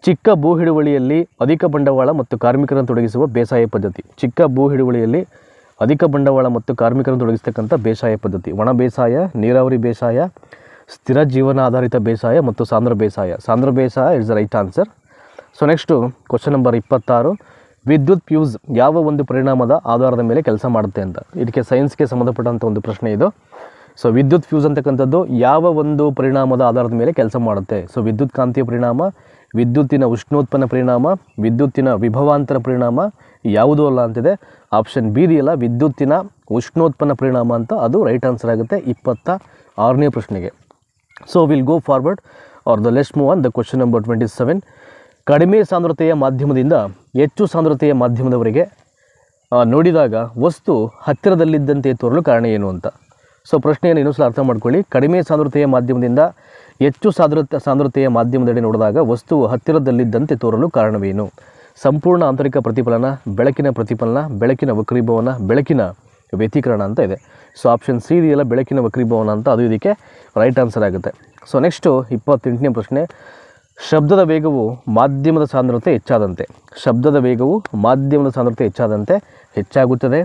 [SPEAKER 1] ಚಿಕ್ಕ ಭೂ ಹಿಡುವಳಿಯಲ್ಲಿ ಅಧಿಕ ಬಂಡವಾಳ ಮತ್ತು ಕಾರ್ಮಿಕರನ್ನು ತೊಡಗಿಸುವ ಬೇಸಾಯ ಪದ್ಧತಿ. ಚಿಕ್ಕ ಭೂ ಹಿಡುವಳಿಯಲ್ಲಿ ಅಧಿಕ ಬಂಡವಾಳ ಮತ್ತು ಕಾರ್ಮಿಕರನ್ನು ತೊಡಗಿಸ್ತಕ್ಕಂಥ ಬೇಸಾಯ ಪದ್ಧತಿ. ಒಣ ಬೇಸಾಯ, ನೀರಾವರಿ ಬೇಸಾಯ, ಸ್ಥಿರ ಜೀವನ ಆಧಾರಿತ ಬೇಸಾಯ ಮತ್ತು ಸಾಂದ್ರ ಬೇಸಾಯ. ಸಾಂದ್ರ ಬೇಸಾಯ is the right answer. So next question number 26, ವಿದ್ಯುತ್ ಫ್ಯೂಸ್ ಯಾವ ಒಂದು ಪರಿಣಾಮದ ಆಧಾರದ ಮೇಲೆ ಕೆಲಸ ಮಾಡುತ್ತೆ ಅಂತ. ಇದಕ್ಕೆ ಸೈನ್ಸ್ಗೆ ಸಂಬಂಧಪಟ್ಟಂಥ ಒಂದು ಪ್ರಶ್ನೆ ಇದು. ಸೊ ವಿದ್ಯುತ್ ಫ್ಯೂಸ್ ಅಂತಕ್ಕಂಥದ್ದು ಯಾವ ಒಂದು ಪರಿಣಾಮದ ಆಧಾರದ ಮೇಲೆ ಕೆಲಸ ಮಾಡುತ್ತೆ. ಸೊ ವಿದ್ಯುತ್ ಕಾಂತೀಯ ಪರಿಣಾಮ, ವಿದ್ಯುತ್ತಿನ ಉಷ್ಣೋತ್ಪನ್ನ ಪರಿಣಾಮ, ವಿದ್ಯುತ್ತಿನ ವಿಭವಾಂತರ ಪರಿಣಾಮ, ಯಾವುದೂ ಅಲ್ಲ ಅಂತಿದೆ. ಆಪ್ಷನ್ ಬಿ ಇದೆಯಲ್ಲ ವಿದ್ಯುತ್ತಿನ ಉಷ್ಣೋತ್ಪನ್ನ ಪರಿಣಾಮ ಅಂತ, ಅದು ರೈಟ್ ಆನ್ಸರ್ ಆಗುತ್ತೆ 26ನೇ ಪ್ರಶ್ನೆಗೆ. So will go forward are the let's move on the question number 27. ಕಡಿಮೆ ಸಾಂದ್ರತೆಯ ಮಾಧ್ಯಮದಿಂದ ಹೆಚ್ಚು ಸಾಂದ್ರತೆಯ ಮಾಧ್ಯಮದವರೆಗೆ ನೋಡಿದಾಗ ವಸ್ತು ಹತ್ತಿರದಲ್ಲಿದ್ದಂತೆ ತೋರಲು ಕಾರಣ ಏನು ಅಂತ. ಸೊ ಪ್ರಶ್ನೆಯನ್ನು ಇನ್ನೊಂದು ಸಲ ಅರ್ಥ ಮಾಡ್ಕೊಳ್ಳಿ. ಕಡಿಮೆ ಸಾಂದ್ರತೆಯ ಮಾಧ್ಯಮದಿಂದ ಹೆಚ್ಚು ಸಾಂದ್ರತೆಯ ಮಾಧ್ಯಮದೆಡೆ ನೋಡಿದಾಗ ವಸ್ತುವು ಹತ್ತಿರದಲ್ಲಿದ್ದಂತೆ ತೋರಲು ಕಾರಣವೇನು. ಸಂಪೂರ್ಣ ಆಂತರಿಕ ಪ್ರತಿಫಲನ, ಬೆಳಕಿನ ಪ್ರತಿಫಲನ, ಬೆಳಕಿನ ವಕ್ರೀಭವನ, ಬೆಳಕಿನ ವ್ಯತಿಕರಣ ಅಂತ ಇದೆ. ಸೊ ಆಪ್ಷನ್ ಸಿ ಇದೆಯಲ್ಲ ಬೆಳಕಿನ ವಕ್ರೀಭವನ ಅಂತ, ಅದು ಇದಕ್ಕೆ ರೈಟ್ ಆನ್ಸರ್ ಆಗುತ್ತೆ. ಸೊ ನೆಕ್ಸ್ಟು 28ನೇ ಪ್ರಶ್ನೆ, ಶಬ್ದದ ವೇಗವು ಮಾಧ್ಯಮದ ಸಾಂದ್ರತೆ ಹೆಚ್ಚಾದಂತೆ. ಶಬ್ದದ ವೇಗವು ಮಾಧ್ಯಮದ ಸಾಂದ್ರತೆ ಹೆಚ್ಚಾದಂತೆ ಹೆಚ್ಚಾಗುತ್ತದೆ,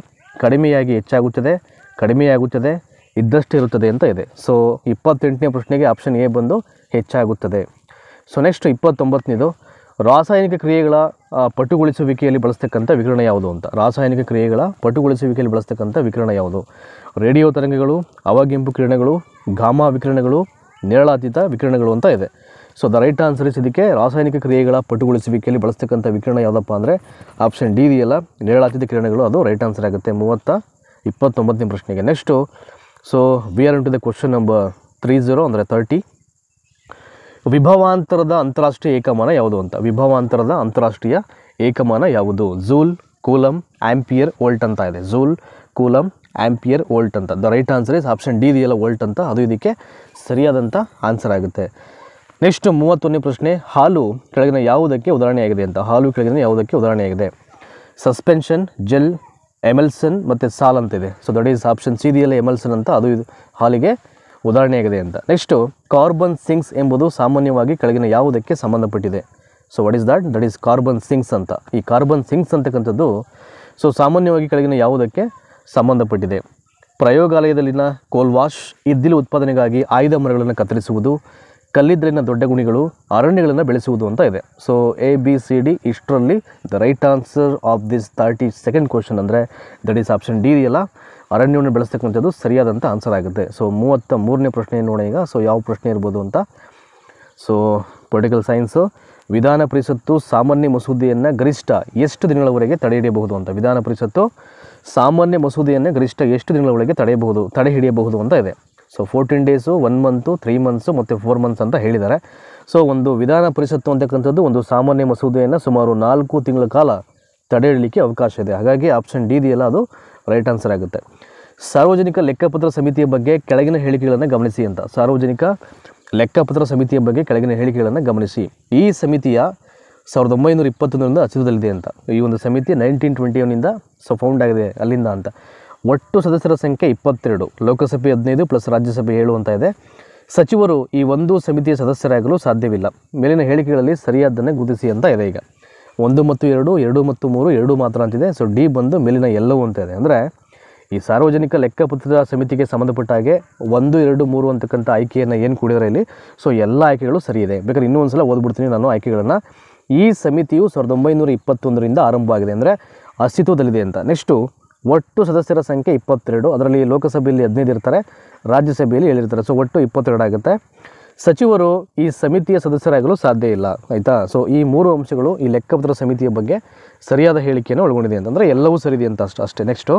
[SPEAKER 1] ಕಡಿಮೆಯಾಗಿ ಹೆಚ್ಚಾಗುತ್ತದೆ, ಕಡಿಮೆಯಾಗುತ್ತದೆ, ಇದ್ದಷ್ಟೇ ಇರುತ್ತದೆ ಅಂತ ಇದೆ. ಸೊ 28ನೇ ಪ್ರಶ್ನೆಗೆ ಆಪ್ಷನ್ ಎ ಬಂದು ಹೆಚ್ಚಾಗುತ್ತದೆ. ಸೊ ನೆಕ್ಸ್ಟ್ 29ನೇದು, ರಾಸಾಯನಿಕ ಕ್ರಿಯೆಗಳ ಪಟುಗೊಳಿಸುವಿಕೆಯಲ್ಲಿ ಬಳಸ್ತಕ್ಕಂಥ ವಿಕಿರಣ ಯಾವುದು ಅಂತ. ರಾಸಾಯನಿಕ ಕ್ರಿಯೆಗಳ ಪಟುಗೊಳಿಸುವಿಕೆಯಲ್ಲಿ ಬಳಸ್ತಕ್ಕಂಥ ವಿಕಿರಣ ಯಾವುದು. ರೇಡಿಯೋ ತರಂಗಗಳು, ಅವಗೆಂಪು ಕಿರಣಗಳು, ಗಾಮಾ ವಿಕಿರಣಗಳು, ನೇರಳಾತೀತ ವಿಕಿರಣಗಳು ಅಂತ ಇದೆ. So the right answer is ಇದಕ್ಕೆ ರಾಸಾಯನಿಕ ಕ್ರಿಯೆಗಳ ಪಟುಗೊಳಿಸುವಿಕೆಯಲ್ಲಿ ಬಳಸ್ತಕ್ಕಂಥ ವಿಕಿರಣ ಯಾವುದಪ್ಪ ಅಂದರೆ ಆಪ್ಷನ್ ಡಿ ಇದೆಯಲ್ಲ ನೇರಳಾತೀತ ಕಿರಣಗಳು, ಅದು ರೈಟ್ ಆನ್ಸರ್ ಆಗುತ್ತೆ 29ನೇ ಪ್ರಶ್ನೆಗೆ. Next so we are into the question number 30 ಅಂದರೆ 30. ವಿಭವಾಂತರದ ಅಂತಾರಾಷ್ಟ್ರೀಯ ಏಕಮಾನ ಯಾವುದು ಅಂತ. ವಿಭವಾಂತರದ ಅಂತಾರಾಷ್ಟ್ರೀಯ ಏಕಮಾನ ಯಾವುದು. ಜೂಲ್, ಕೂಲಮ್, ಆಂಪಿಯರ್, ವೋಲ್ಟ್ ಅಂತ ಇದೆ. ಜೂಲ್, ಕೂಲಮ್, ಆಂಪಿಯರ್, ವೋಲ್ಟ್ ಅಂತ. The right answer is option D ಇದೆಯಲ್ಲ ವೋಲ್ಟ್ ಅಂತ, ಅದು ಇದಕ್ಕೆ ಸರಿಯಾದಂಥ ಆನ್ಸರ್ ಆಗುತ್ತೆ. ನೆಕ್ಸ್ಟ್ 31ನೇ ಪ್ರಶ್ನೆ, ಹಾಲು ಕೆಳಗಿನ ಯಾವುದಕ್ಕೆ ಉದಾಹರಣೆಯಾಗಿದೆ ಅಂತ. ಹಾಲು ಕೆಳಗಿನ ಯಾವುದಕ್ಕೆ ಉದಾಹರಣೆಯಾಗಿದೆ. ಸಸ್ಪೆನ್ಷನ್, ಜೆಲ್, ಎಮಲ್ಸನ್ ಮತ್ತು ಸಾಲ್ ಅಂತ ಇದೆ. So that is option C ಇದೆಯಲ್ಲ ಎಮಲ್ಸನ್ ಅಂತ, ಅದು ಇದು ಹಾಲಿಗೆ ಉದಾಹರಣೆಯಾಗಿದೆ ಅಂತ. ನೆಕ್ಸ್ಟು ಕಾರ್ಬನ್ ಸಿಂಕ್ಸ್ ಎಂಬುದು ಸಾಮಾನ್ಯವಾಗಿ ಕೆಳಗಿನ ಯಾವುದಕ್ಕೆ ಸಂಬಂಧಪಟ್ಟಿದೆ. So what is that? That is carbon sinks ಅಂತ. ಈ ಕಾರ್ಬನ್ ಸಿಂಕ್ಸ್ ಅಂತಕ್ಕಂಥದ್ದು ಸೊ ಸಾಮಾನ್ಯವಾಗಿ ಕೆಳಗಿನ ಯಾವುದಕ್ಕೆ ಸಂಬಂಧಪಟ್ಟಿದೆ. ಪ್ರಯೋಗಾಲಯದಲ್ಲಿನ ಕೋಲ್ವಾಶ್, ಇದ್ದಿಲು ಉತ್ಪಾದನೆಗಾಗಿ ಆಯ್ದ ಮರಗಳನ್ನು ಕತ್ತರಿಸುವುದು, ಕಲ್ಲಿದ್ದಲಿನ ದೊಡ್ಡ ಗುಣಿಗಳು, ಅರಣ್ಯಗಳನ್ನು ಬೆಳೆಸುವುದು ಅಂತ ಇದೆ. So A B C D ಇಷ್ಟರಲ್ಲಿ the right answer of this 32nd question ಅಂದರೆ ದಟ್ ಈಸ್ ಆಪ್ಷನ್ ಡಿ ಇದೆಯಲ್ಲ ಅರಣ್ಯವನ್ನು ಬೆಳೆಸ್ತಕ್ಕಂಥದ್ದು ಸರಿಯಾದಂಥ ಆನ್ಸರ್ ಆಗುತ್ತೆ. ಸೊ 33ನೇ ಪ್ರಶ್ನೆ ನೋಡೋಣ ಈಗ. ಸೊ ಯಾವ ಪ್ರಶ್ನೆ ಇರ್ಬೋದು ಅಂತ. ಸೊ ಪೊಲಿಟಿಕಲ್ ಸೈನ್ಸು, ವಿಧಾನ ಪರಿಷತ್ತು ಸಾಮಾನ್ಯ ಮಸೂದೆಯನ್ನು ಗರಿಷ್ಠ ಎಷ್ಟು ದಿನಗಳವರೆಗೆ ತಡೆ ಹಿಡಿಯಬಹುದು ಅಂತ. ವಿಧಾನ ಪರಿಷತ್ತು ಸಾಮಾನ್ಯ ಮಸೂದೆಯನ್ನು ಗರಿಷ್ಠ ಎಷ್ಟು ದಿನಗಳವರೆಗೆ ತಡೆ ಹಿಡಿಯಬಹುದು ಅಂತ ಇದೆ. ಸೊ 14 ಡೇಸು, 1 ಮಂತು, 3 ಮಂತ್ಸು ಮತ್ತು 4 ಮಂತ್ಸ್ ಅಂತ ಹೇಳಿದ್ದಾರೆ. ಸೊ ಒಂದು ವಿಧಾನ ಪರಿಷತ್ತು ಅಂತಕ್ಕಂಥದ್ದು ಒಂದು ಸಾಮಾನ್ಯ ಮಸೂದೆಯನ್ನು ಸುಮಾರು 4 ತಿಂಗಳ ಕಾಲ ತಡೆ ಹಿಡಲಿಕ್ಕೆ ಅವಕಾಶ ಇದೆ. ಹಾಗಾಗಿ ಆಪ್ಷನ್ ಡಿ ಇದೆಯಲ್ಲ ಅದು ರೈಟ್ ಆನ್ಸರ್ ಆಗುತ್ತೆ. ಸಾರ್ವಜನಿಕ ಲೆಕ್ಕಪತ್ರ ಸಮಿತಿಯ ಬಗ್ಗೆ ಕೆಳಗಿನ ಹೇಳಿಕೆಗಳನ್ನು ಗಮನಿಸಿ ಅಂತ. ಸಾರ್ವಜನಿಕ ಲೆಕ್ಕಪತ್ರ ಸಮಿತಿಯ ಬಗ್ಗೆ ಕೆಳಗಿನ ಹೇಳಿಕೆಗಳನ್ನು ಗಮನಿಸಿ. ಈ ಸಮಿತಿಯ 1921ರಿಂದ ಅಸ್ತಿತ್ವದಲ್ಲಿದೆ ಅಂತ. ಈ ಒಂದು ಸಮಿತಿ 1921ನಿಂದ ಫೌಂಡ್ ಆಗಿದೆ ಅಲ್ಲಿಂದ ಅಂತ. ಒಟ್ಟು ಸದಸ್ಯರ ಸಂಖ್ಯೆ 22, ಲೋಕಸಭೆ 15 ಪ್ಲಸ್ ರಾಜ್ಯಸಭೆ 7 ಅಂತ ಇದೆ. ಸಚಿವರು ಈ ಒಂದು ಸಮಿತಿಯ ಸದಸ್ಯರಾಗಲು ಸಾಧ್ಯವಿಲ್ಲ. ಮೇಲಿನ ಹೇಳಿಕೆಗಳಲ್ಲಿ ಸರಿಯಾದ್ದನ್ನೇ ಗುರುತಿಸಿ ಅಂತ ಇದೆ. ಈಗ 1 ಮತ್ತು 2, 2 ಮತ್ತು 3 2 ಮಾತ್ರ ಅಂತಿದೆ. ಸೊ ಡಿ ಬಂದು ಮೇಲಿನ ಎಲ್ಲವೂ ಅಂತ ಇದೆ. ಅಂದರೆ ಈ ಸಾರ್ವಜನಿಕ ಲೆಕ್ಕಪತ್ರ ಸಮಿತಿಗೆ ಸಂಬಂಧಪಟ್ಟ ಹಾಗೆ 1, 2, 3 ಅಂತಕ್ಕಂಥ ಆಯ್ಕೆಯನ್ನು ಏನು ಕೊಡಿದರೆ ಇಲ್ಲಿ, ಸೊ ಎಲ್ಲ ಆಯ್ಕೆಗಳು ಸರಿ ಇದೆ. ಬೇಕಾದ್ರೆ ಇನ್ನೂ ಒಂದು ಸಲ ಓದ್ಬಿಡ್ತೀನಿ ನಾನು ಆಯ್ಕೆಗಳನ್ನು. ಈ ಸಮಿತಿಯು 1921ರಿಂದ ಆರಂಭವಾಗಿದೆ, ಅಂದರೆ ಅಸ್ತಿತ್ವದಲ್ಲಿದೆ ಅಂತ. ನೆಕ್ಸ್ಟು ಒಟ್ಟು ಸದಸ್ಯರ ಸಂಖ್ಯೆ 22, ಅದರಲ್ಲಿ ಲೋಕಸಭೆಯಲ್ಲಿ 15 ಇರ್ತಾರೆ, ರಾಜ್ಯಸಭೆಯಲ್ಲಿ 7 ಇರ್ತಾರೆ. ಸೊ ಒಟ್ಟು 22 ಆಗುತ್ತೆ. ಸಚಿವರು ಈ ಸಮಿತಿಯ ಸದಸ್ಯರಾಗಲು ಸಾಧ್ಯ ಇಲ್ಲ, ಆಯಿತಾ. ಸೊ ಈ 3 ಅಂಶಗಳು ಈ ಲೆಕ್ಕಪತ್ರ ಸಮಿತಿಯ ಬಗ್ಗೆ ಸರಿಯಾದ ಹೇಳಿಕೆಯನ್ನು ಒಳಗೊಂಡಿದೆ ಅಂತಂದರೆ ಎಲ್ಲವೂ ಸರಿದೆ ಅಂತ ಅಷ್ಟೇ. ನೆಕ್ಸ್ಟು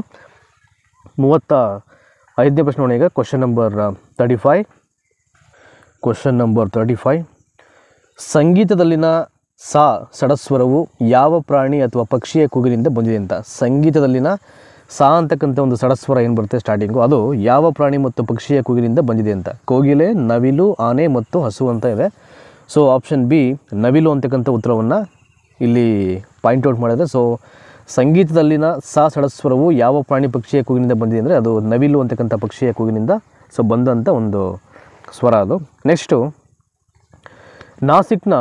[SPEAKER 1] 35ನೇ ಪ್ರಶ್ನೆ ನೋಡಿ. ಈಗ ಕ್ವಶನ್ ನಂಬರ್ 35. ಸಂಗೀತದಲ್ಲಿನ ಸಾ ಷಡಸ್ವರವು ಯಾವ ಪ್ರಾಣಿ ಅಥವಾ ಪಕ್ಷಿಯ ಕೂಗಿನಿಂದ ಬಂದಿದೆ ಅಂತ. ಸಂಗೀತದಲ್ಲಿನ ಸಾ ಅಂತಕ್ಕಂಥ ಒಂದು ಷಡಸ್ವರ ಏನು ಬರುತ್ತೆ ಸ್ಟಾರ್ಟಿಂಗು, ಅದು ಯಾವ ಪ್ರಾಣಿ ಮತ್ತು ಪಕ್ಷಿಯ ಕೂಗಿನಿಂದ ಬಂದಿದೆ ಅಂತ. ಕೋಗಿಲೆ, ನವಿಲು, ಆನೆ ಮತ್ತು ಹಸು ಅಂತ ಇದೆ. ಸೊ ಆಪ್ಷನ್ ಬಿ ನವಿಲು ಅಂತಕ್ಕಂಥ ಉತ್ತರವನ್ನು ಇಲ್ಲಿ ಪಾಯಿಂಟ್ ಔಟ್ ಮಾಡಿದರೆ. ಸೊ ಸಂಗೀತದಲ್ಲಿನ ಸಾ ಷಡಸ್ವರವು ಯಾವ ಪ್ರಾಣಿ ಪಕ್ಷಿಯ ಕೂಗಿನಿಂದ ಬಂದಿದೆ ಅಂದರೆ ಅದು ನವಿಲು ಅಂತಕ್ಕಂಥ ಪಕ್ಷಿಯ ಕೂಗಿನಿಂದ ಸೊ ಬಂದಂಥ ಒಂದು ಸ್ವರ ಅದು. ನೆಕ್ಸ್ಟು ನಾಸಿಕ್ನ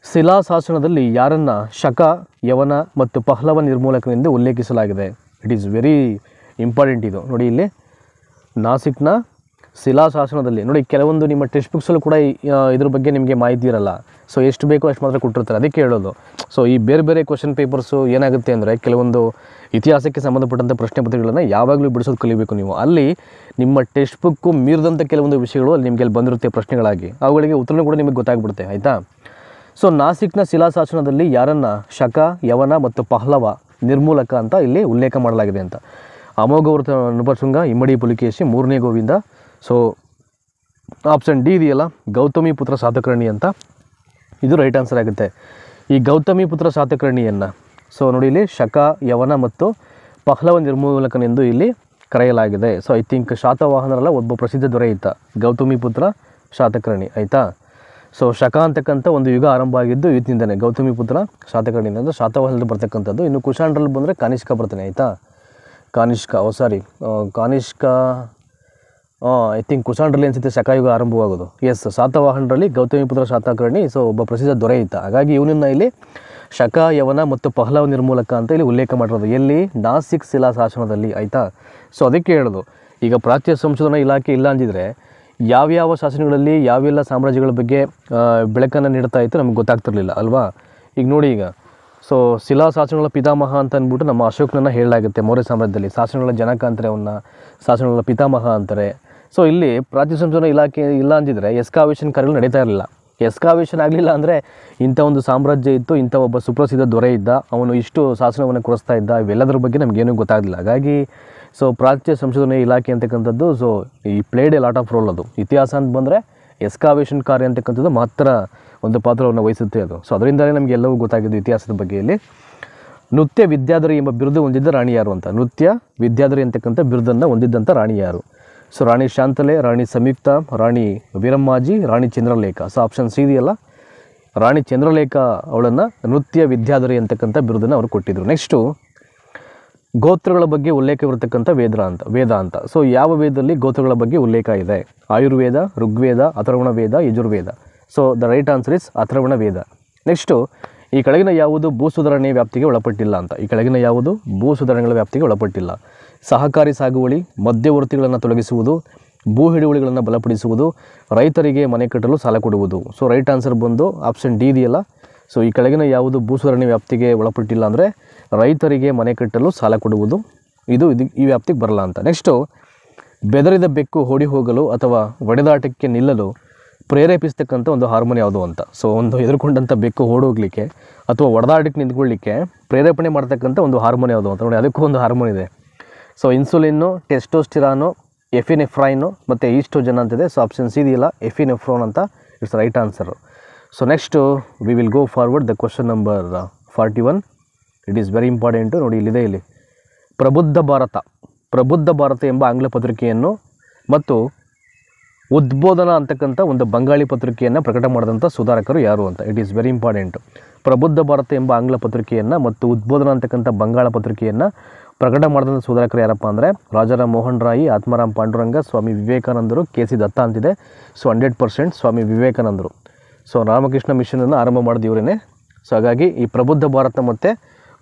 [SPEAKER 1] ಶಿಲಾಶಾಸನದಲ್ಲಿ ಯಾರನ್ನು ಶಕ, ಯವನ ಮತ್ತು ಪಹ್ಲವ ನಿರ್ಮೂಲಕನೆಂದು ಉಲ್ಲೇಖಿಸಲಾಗಿದೆ. ಇಟ್ ಈಸ್ ವೆರಿ ಇಂಪಾರ್ಟೆಂಟ್ ಇದು ನೋಡಿ. ಇಲ್ಲಿ ನಾಸಿಕ್ನ ಶಿಲಾಶಾಸನದಲ್ಲಿ ನೋಡಿ, ಕೆಲವೊಂದು ನಿಮ್ಮ ಟೆಕ್ಸ್ಟ್ ಬುಕ್ಸಲ್ಲೂ ಕೂಡ ಇದ್ರ ಬಗ್ಗೆ ನಿಮಗೆ ಮಾಹಿತಿ ಇರಲ್ಲ. ಸೊ ಎಷ್ಟು ಬೇಕೋ ಅಷ್ಟು ಮಾತ್ರ ಕೊಟ್ಟಿರ್ತಾರೆ, ಅದಕ್ಕೆ ಹೇಳೋದು. ಸೊ ಈ ಬೇರೆ ಬೇರೆ ಕ್ವಶನ್ ಪೇಪರ್ಸು ಏನಾಗುತ್ತೆ ಅಂದರೆ ಕೆಲವೊಂದು ಇತಿಹಾಸಕ್ಕೆ ಸಂಬಂಧಪಟ್ಟಂಥ ಪ್ರಶ್ನೆ ಪತ್ರಿಕೆಗಳನ್ನು ಯಾವಾಗಲೂ ಬಿಡಿಸೋದು ಕಲಿಬೇಕು ನೀವು. ಅಲ್ಲಿ ನಿಮ್ಮ ಟೆಕ್ಸ್ಟ್ ಬುಕ್ಕು ಮೀರಿದಂಥ ಕೆಲವೊಂದು ವಿಷಯಗಳು ಅಲ್ಲಿ ನಿಮಗೆ ಅಲ್ಲಿ ಬಂದಿರುತ್ತೆ ಪ್ರಶ್ನೆಗಳಾಗಿ, ಅವುಗಳಿಗೆ ಉತ್ತರನೂ ಕೂಡ ನಿಮಗೆ ಗೊತ್ತಾಗ್ಬಿಡುತ್ತೆ, ಆಯಿತಾ. ಸೊ ನಾಸಿಕ್ನ ಶಿಲಾಶಾಸನದಲ್ಲಿ ಯಾರನ್ನು ಶಕ, ಯವನ ಮತ್ತು ಪಹ್ಲವ ನಿರ್ಮೂಲಕ ಅಂತ ಇಲ್ಲಿ ಉಲ್ಲೇಖ ಮಾಡಲಾಗಿದೆ ಅಂತ. ಅಮೋಘವರ್ತ ನೃಪಶೃಂಗ, ಇಮ್ಮಡಿ ಪುಲಿಕೇಶಿ, 3ನೇ ಗೋವಿಂದ. ಸೊ ಆಪ್ಷನ್ ಡಿ ಇದೆಯಲ್ಲ ಗೌತಮಿ ಪುತ್ರ ಶಾತಕರ್ಣಿ ಅಂತ, ಇದು ರೈಟ್ ಆನ್ಸರ್ ಆಗುತ್ತೆ. ಈ ಗೌತಮಿ ಪುತ್ರ ಶಾತಕರ್ಣಿಯನ್ನು ಸೊ ನೋಡಿ ಇಲ್ಲಿ ಶಕ, ಯವನ ಮತ್ತು ಪಹ್ಲವ ನಿರ್ಮೂಲಕನೆಂದು ಇಲ್ಲಿ ಕರೆಯಲಾಗಿದೆ. ಸೊ ಐ ಥಿಂಕ್ ಶಾತವಾಹನರಲ್ಲ ಒಬ್ಬ ಪ್ರಸಿದ್ಧ ದೊರೆ ಇದ್ದ ಗೌತಮಿ ಪುತ್ರ ಶಾತಕರ್ಣಿ, ಆಯಿತಾ. ಸೊ ಶಕ ಅಂತಕ್ಕಂಥ ಒಂದು ಯುಗ ಆರಂಭ ಆಗಿದ್ದು ಇವತ್ತಿನಿಂದನೇ, ಗೌತಮಿ ಪುತ್ರ ಶಾತಕರ್ಣಿಯಿಂದ ಅಂದರೆ ಶಾತವಾಹನದಲ್ಲಿ ಬರ್ತಕ್ಕಂಥದ್ದು. ಇನ್ನು ಕುಶಾಣರಲ್ಲಿ ಬಂದರೆ ಕಾನಿಷ್ಕ ಬರ್ತಾನೆ, ಆಯಿತಾ. ಕಾನಿಷ್ಕ ಐ ಥಿಂಕ್ ಕುಶಾಣರಲ್ಲಿ ಅನಿಸುತ್ತೆ ಶಕಯುಗ ಆರಂಭವಾಗೋದು. ಎಸ್, ಶಾತವಾಹನರಲ್ಲಿ ಗೌತಮಿ ಪುತ್ರ ಶಾತಕರ್ಣಿ ಸೊ ಒಬ್ಬ ಪ್ರಸಿದ್ಧ ದೊರೆ ಇದ್ದ. ಹಾಗಾಗಿ ಇವನನ್ನು ಇಲ್ಲಿ ಶಕ, ಯವನ ಮತ್ತು ಪಹ್ಲವ ನಿರ್ಮೂಲಕ ಅಂತ ಇಲ್ಲಿ ಉಲ್ಲೇಖ ಮಾಡಿರೋದು ಎಲ್ಲಿ, ನಾಸಿಕ್ ಶಿಲಾಶಾಸನದಲ್ಲಿ, ಆಯಿತಾ. ಸೊ ಅದಕ್ಕೆ ಹೇಳೋದು, ಈಗ ಪ್ರಾಚ್ಯ ಸಂಶೋಧನಾ ಇಲಾಖೆ ಇಲ್ಲ ಅಂದಿದ್ರೆ ಯಾವ್ಯಾವ ಶಾಸನಗಳಲ್ಲಿ ಯಾವೆಲ್ಲ ಸಾಮ್ರಾಜ್ಯಗಳ ಬಗ್ಗೆ ಬೆಳಕನ್ನು ನೀಡ್ತಾ ಇತ್ತು ನಮಗೆ ಗೊತ್ತಾಗ್ತಿರ್ಲಿಲ್ಲ ಅಲ್ವಾ. ಈಗ ನೋಡಿ, ಈಗ ಸೊ ಶಿಲಾಶಾಸನಗಳ ಪಿತಾಮಹ ಅಂತ ಅಂದ್ಬಿಟ್ಟು ನಮ್ಮ ಅಶೋಕನನ್ನು ಹೇಳಲಾಗುತ್ತೆ. ಮೌರ್ಯ ಸಾಮ್ರಾಜ್ಯದಲ್ಲಿ ಶಾಸನಗಳ ಜನಕ ಅಂತಾರೆ ಅವನ್ನ, ಶಾಸನಗಳ ಪಿತಾಮಹ ಅಂತಾರೆ. ಸೊ ಇಲ್ಲಿ ಪ್ರಾಚ್ಯ ಸಂಶೋಧನಾ ಇಲಾಖೆ ಇಲ್ಲ ಅಂದಿದ್ರೆ ಎಸ್ಕಾವೇಷನ್ ಕಾರ್ಯಗಳು ನಡೀತಾ ಇರಲಿಲ್ಲ. ಎಸ್ಕಾವೇಷನ್ ಆಗಲಿಲ್ಲ ಅಂದರೆ ಇಂಥ ಒಂದು ಸಾಮ್ರಾಜ್ಯ ಇತ್ತು, ಇಂಥ ಒಬ್ಬ ಸುಪ್ರಸಿದ್ಧ ದೊರೆ ಇದ್ದ, ಅವನು ಇಷ್ಟು ಶಾಸನವನ್ನು ಕೊಡಿಸ್ತಾ ಇದ್ದ, ಇವೆಲ್ಲದರ ಬಗ್ಗೆ ನಮಗೇನೂ ಗೊತ್ತಾಗಲಿಲ್ಲ. ಹಾಗಾಗಿ ಸೊ ಪ್ರಾಚ್ಯ ಸಂಶೋಧನೆ ಇಲಾಖೆ ಅಂತಕ್ಕಂಥದ್ದು ಸೊ ಈ played a lot of role. ಅದು ಇತಿಹಾಸ ಅಂತ ಬಂದರೆ ಎಸ್ಕಾವೇಷನ್ ಕಾರ್ಯ ಅಂತಕ್ಕಂಥದ್ದು ಮಾತ್ರ ಒಂದು ಪಾತ್ರವನ್ನು ವಹಿಸುತ್ತೆ ಅದು. ಸೊ ಅದರಿಂದಲೇ ನಮಗೆ ಎಲ್ಲವೂ ಗೊತ್ತಾಗಿದ್ದು ಇತಿಹಾಸದ ಬಗ್ಗೆ. ಇಲ್ಲಿ ನೃತ್ಯ ವಿದ್ಯಾಧರಿ ಎಂಬ ಬಿರುದು ಹೊಂದಿದ್ದ ರಾಣಿ ಯಾರು ಅಂತ. ನೃತ್ಯ ವಿದ್ಯಾಧರಿ ಅಂತಕ್ಕಂಥ ಬಿರುದನ್ನು ಹೊಂದಿದ್ದಂಥ ರಾಣಿ ಯಾರು? ಸೊ ರಾಣಿ ಶಾಂತಲೆ, ರಾಣಿ ಸಂಯುಕ್ತ, ರಾಣಿ ವೀರಮ್ಮಾಜಿ, ರಾಣಿ ಚಂದ್ರಲೇಖ. ಸೊ ಆಪ್ಷನ್ ಸಿ ಇದೆಯಲ್ಲ ರಾಣಿ ಚಂದ್ರಲೇಖ ಅವಳನ್ನು ನೃತ್ಯ ವಿದ್ಯಾಧರಿ ಅಂತಕ್ಕಂಥ ಬಿರುದನ್ನು ಅವರು ಕೊಟ್ಟಿದ್ದರು. ನೆಕ್ಸ್ಟು ಗೋತ್ರಗಳ ಬಗ್ಗೆ ಉಲ್ಲೇಖವಿರತಕ್ಕಂಥ ವೇದ ಅಂತ. ಸೊ ಯಾವ ವೇದದಲ್ಲಿ ಗೋತ್ರಗಳ ಬಗ್ಗೆ ಉಲ್ಲೇಖ ಇದೆ? Ayurveda, Rigveda, Atharvana Veda, Yajurveda. So the right answer is Atharvana Veda. Next ಈ ಕೆಳಗಿನ ಯಾವುದು ಭೂ ಸುಧಾರಣೆ ವ್ಯಾಪ್ತಿಗೆ ಒಳಪಟ್ಟಿಲ್ಲ ಅಂತ. ಈ ಕೆಳಗಿನ ಯಾವುದು ಭೂ ಸುಧಾರಣೆಗಳ ವ್ಯಾಪ್ತಿಗೆ ಒಳಪಟ್ಟಿಲ್ಲ? ಸಹಕಾರಿ ಸಾಗುವಳಿ, ಮಧ್ಯವರ್ತಿಗಳನ್ನು ತೊಲಗಿಸುವುದು, ಭೂ ಹಿಡುವಳಿಗಳನ್ನು ಬಲಪಡಿಸುವುದು, ರೈತರಿಗೆ ಮನೆ ಕಟ್ಟಲು ಸಾಲ ಕೊಡುವುದು. ಸೊ ರೈಟ್ ಆನ್ಸರ್ ಬಂದು ಆಪ್ಷನ್ ಡಿ ಇದೆಯಲ್ಲ. ಸೊ ಈ ಕೆಳಗಿನ ಯಾವುದು ಭೂ ಸುಧಾರಣೆ ವ್ಯಾಪ್ತಿಗೆ ಒಳಪಟ್ಟಿಲ್ಲ ಅಂದರೆ ರೈತರಿಗೆ ಮನೆ ಕಟ್ಟಲು ಸಾಲ ಕೊಡುವುದು, ಇದು ಈ ವ್ಯಾಪ್ತಿಗೆ ಬರಲ್ಲ ಅಂತ. ನೆಕ್ಸ್ಟು ಬೆದರಿದ ಬೆಕ್ಕು ಓಡಿ ಹೋಗಲು ಅಥವಾ ಒಡೆದಾಟಕ್ಕೆ ನಿಲ್ಲಲು ಪ್ರೇರೇಪಿಸ್ತಕ್ಕಂಥ ಒಂದು ಹಾರ್ಮೋನ್ ಯಾವುದು ಅಂತ. ಸೊ ಒಂದು ಎದುರುಕೊಂಡಂಥ ಬೆಕ್ಕು ಓಡೋಗ್ಲಿಕ್ಕೆ ಅಥವಾ ಒಡೆದಾಟಕ್ಕೆ ನಿಂತ್ಕೊಳ್ಳಿಕ್ಕೆ ಪ್ರೇರೇಪಣೆ ಮಾಡ್ತಕ್ಕಂಥ ಒಂದು ಹಾರ್ಮೋನ್ ಯಾವುದು ಅಂತ ನೋಡಿ. ಅದಕ್ಕೂ ಒಂದು ಹಾರ್ಮೋನ್ ಇದೆ. ಸೊ ಇನ್ಸುಲಿನ್ನು, ಟೆಸ್ಟೋಸ್ಟಿರಾನು, ಎಫಿನೆಫ್ರೈನು ಮತ್ತು ಈಸ್ಟ್ರೋಜನ್ ಅಂತಿದೆ. ಸೊ ಆಪ್ಷನ್ ಸಿ ಇದೆಯಲ್ಲ ಎಫಿನೆಫ್ರೋನ್ ಅಂತ, it's right answer. So next we will go forward the question number 41. It is very important. ನೋಡಿ ಇಲ್ಲಿದೆ, ಇಲ್ಲಿ ಪ್ರಬುದ್ಧ ಭಾರತ ಎಂಬ ಆಂಗ್ಲ ಪತ್ರಿಕೆಯನ್ನು ಮತ್ತು ಉದ್ಬೋಧನಾ ಅಂತಕ್ಕಂಥ ಒಂದು ಬಂಗಾಳಿ ಪತ್ರಿಕೆಯನ್ನು ಪ್ರಕಟ ಮಾಡಿದಂಥ ಸುಧಾರಕರು ಯಾರು ಅಂತ. It is very important. ಪ್ರಬುದ್ಧ ಭಾರತ ಎಂಬ ಆಂಗ್ಲ ಪತ್ರಿಕೆಯನ್ನು ಮತ್ತು ಉದ್ಬೋಧನಾ ಅಂತಕ್ಕಂಥ ಬಂಗಾಳ ಪತ್ರಿಕೆಯನ್ನು ಪ್ರಕಟ ಮಾಡಿದಂಥ ಸುಧಾರಕರು ಯಾರಪ್ಪ ಅಂದರೆ ರಾಜಾರಾಮ್ ಮೋಹನ್ ರಾಯಿ, ಆತ್ಮಾರಾಮ್ ಪಾಂಡುರಂಗ, ಸ್ವಾಮಿ ವಿವೇಕಾನಂದರು, ಕೆ.ಸಿ. ದತ್ತ ಅಂತಿದೆ. ಸೊ 100% ಸ್ವಾಮಿ ವಿವೇಕಾನಂದರು. ಸೊ ರಾಮಕೃಷ್ಣ ಮಿಷನನ್ನು ಆರಂಭ ಮಾಡಿದ ಇವರೇನೆ. ಸೊ ಹಾಗಾಗಿ ಈ ಪ್ರಬುದ್ಧ ಭಾರತ ಮತ್ತು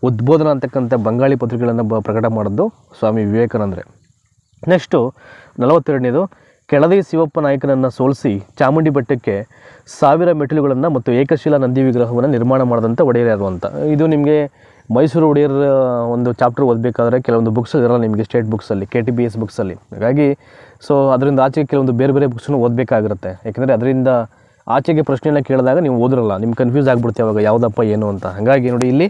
[SPEAKER 1] ಉದ್ಬೋಧನಾ ಅಂತಕ್ಕಂಥ ಬಂಗಾಳಿ ಪತ್ರಿಕೆಗಳನ್ನು ಪ್ರಕಟ ಮಾಡಿದ್ದು ಸ್ವಾಮಿ ವಿವೇಕಾನಂದರೇ. ನೆಕ್ಸ್ಟು 42ನೇದು, ಕೆಳದಿ ಶಿವಪ್ಪ ನಾಯಕನನ್ನು ಸೋಲಿಸಿ ಚಾಮುಂಡಿ ಬೆಟ್ಟಕ್ಕೆ 1000 ಮೆಟ್ಟಿಲುಗಳನ್ನು ಮತ್ತು ಏಕಶಿಲಾ ನಂದಿ ವಿಗ್ರಹವನ್ನು ನಿರ್ಮಾಣ ಮಾಡಿದಂಥ ಒಡೆಯರು ಯಾರು ಅಂತ. ಇದು ನಿಮಗೆ ಮೈಸೂರು ಒಡೆಯರ್ ಒಂದು ಚಾಪ್ಟರ್ ಓದಬೇಕಾದ್ರೆ ಕೆಲವೊಂದು ಬುಕ್ಸ್ ಇರಲ್ಲ ನಿಮಗೆ ಸ್ಟೇಟ್ ಬುಕ್ಸಲ್ಲಿ, KTBS ಬುಕ್ಸಲ್ಲಿ. ಹಾಗಾಗಿ ಸೊ ಅದರಿಂದ ಆಚೆಗೆ ಕೆಲವೊಂದು ಬೇರೆ ಬೇರೆ ಬುಕ್ಸನ್ನು ಓದಬೇಕಾಗಿರುತ್ತೆ. ಯಾಕೆಂದರೆ ಅದರಿಂದ ಆಚೆಗೆ ಪ್ರಶ್ನೆಯನ್ನು ಕೇಳಿದಾಗ ನೀವು ಓದಿರಲ್ಲ, ನಿಮ್ಗೆ ಕನ್ಫ್ಯೂಸ್ ಆಗಿಬಿಡುತ್ತೆ ಅವಾಗ ಯಾವುದಪ್ಪ ಏನು ಅಂತ. ಹಾಗಾಗಿ ನೋಡಿ ಇಲ್ಲಿ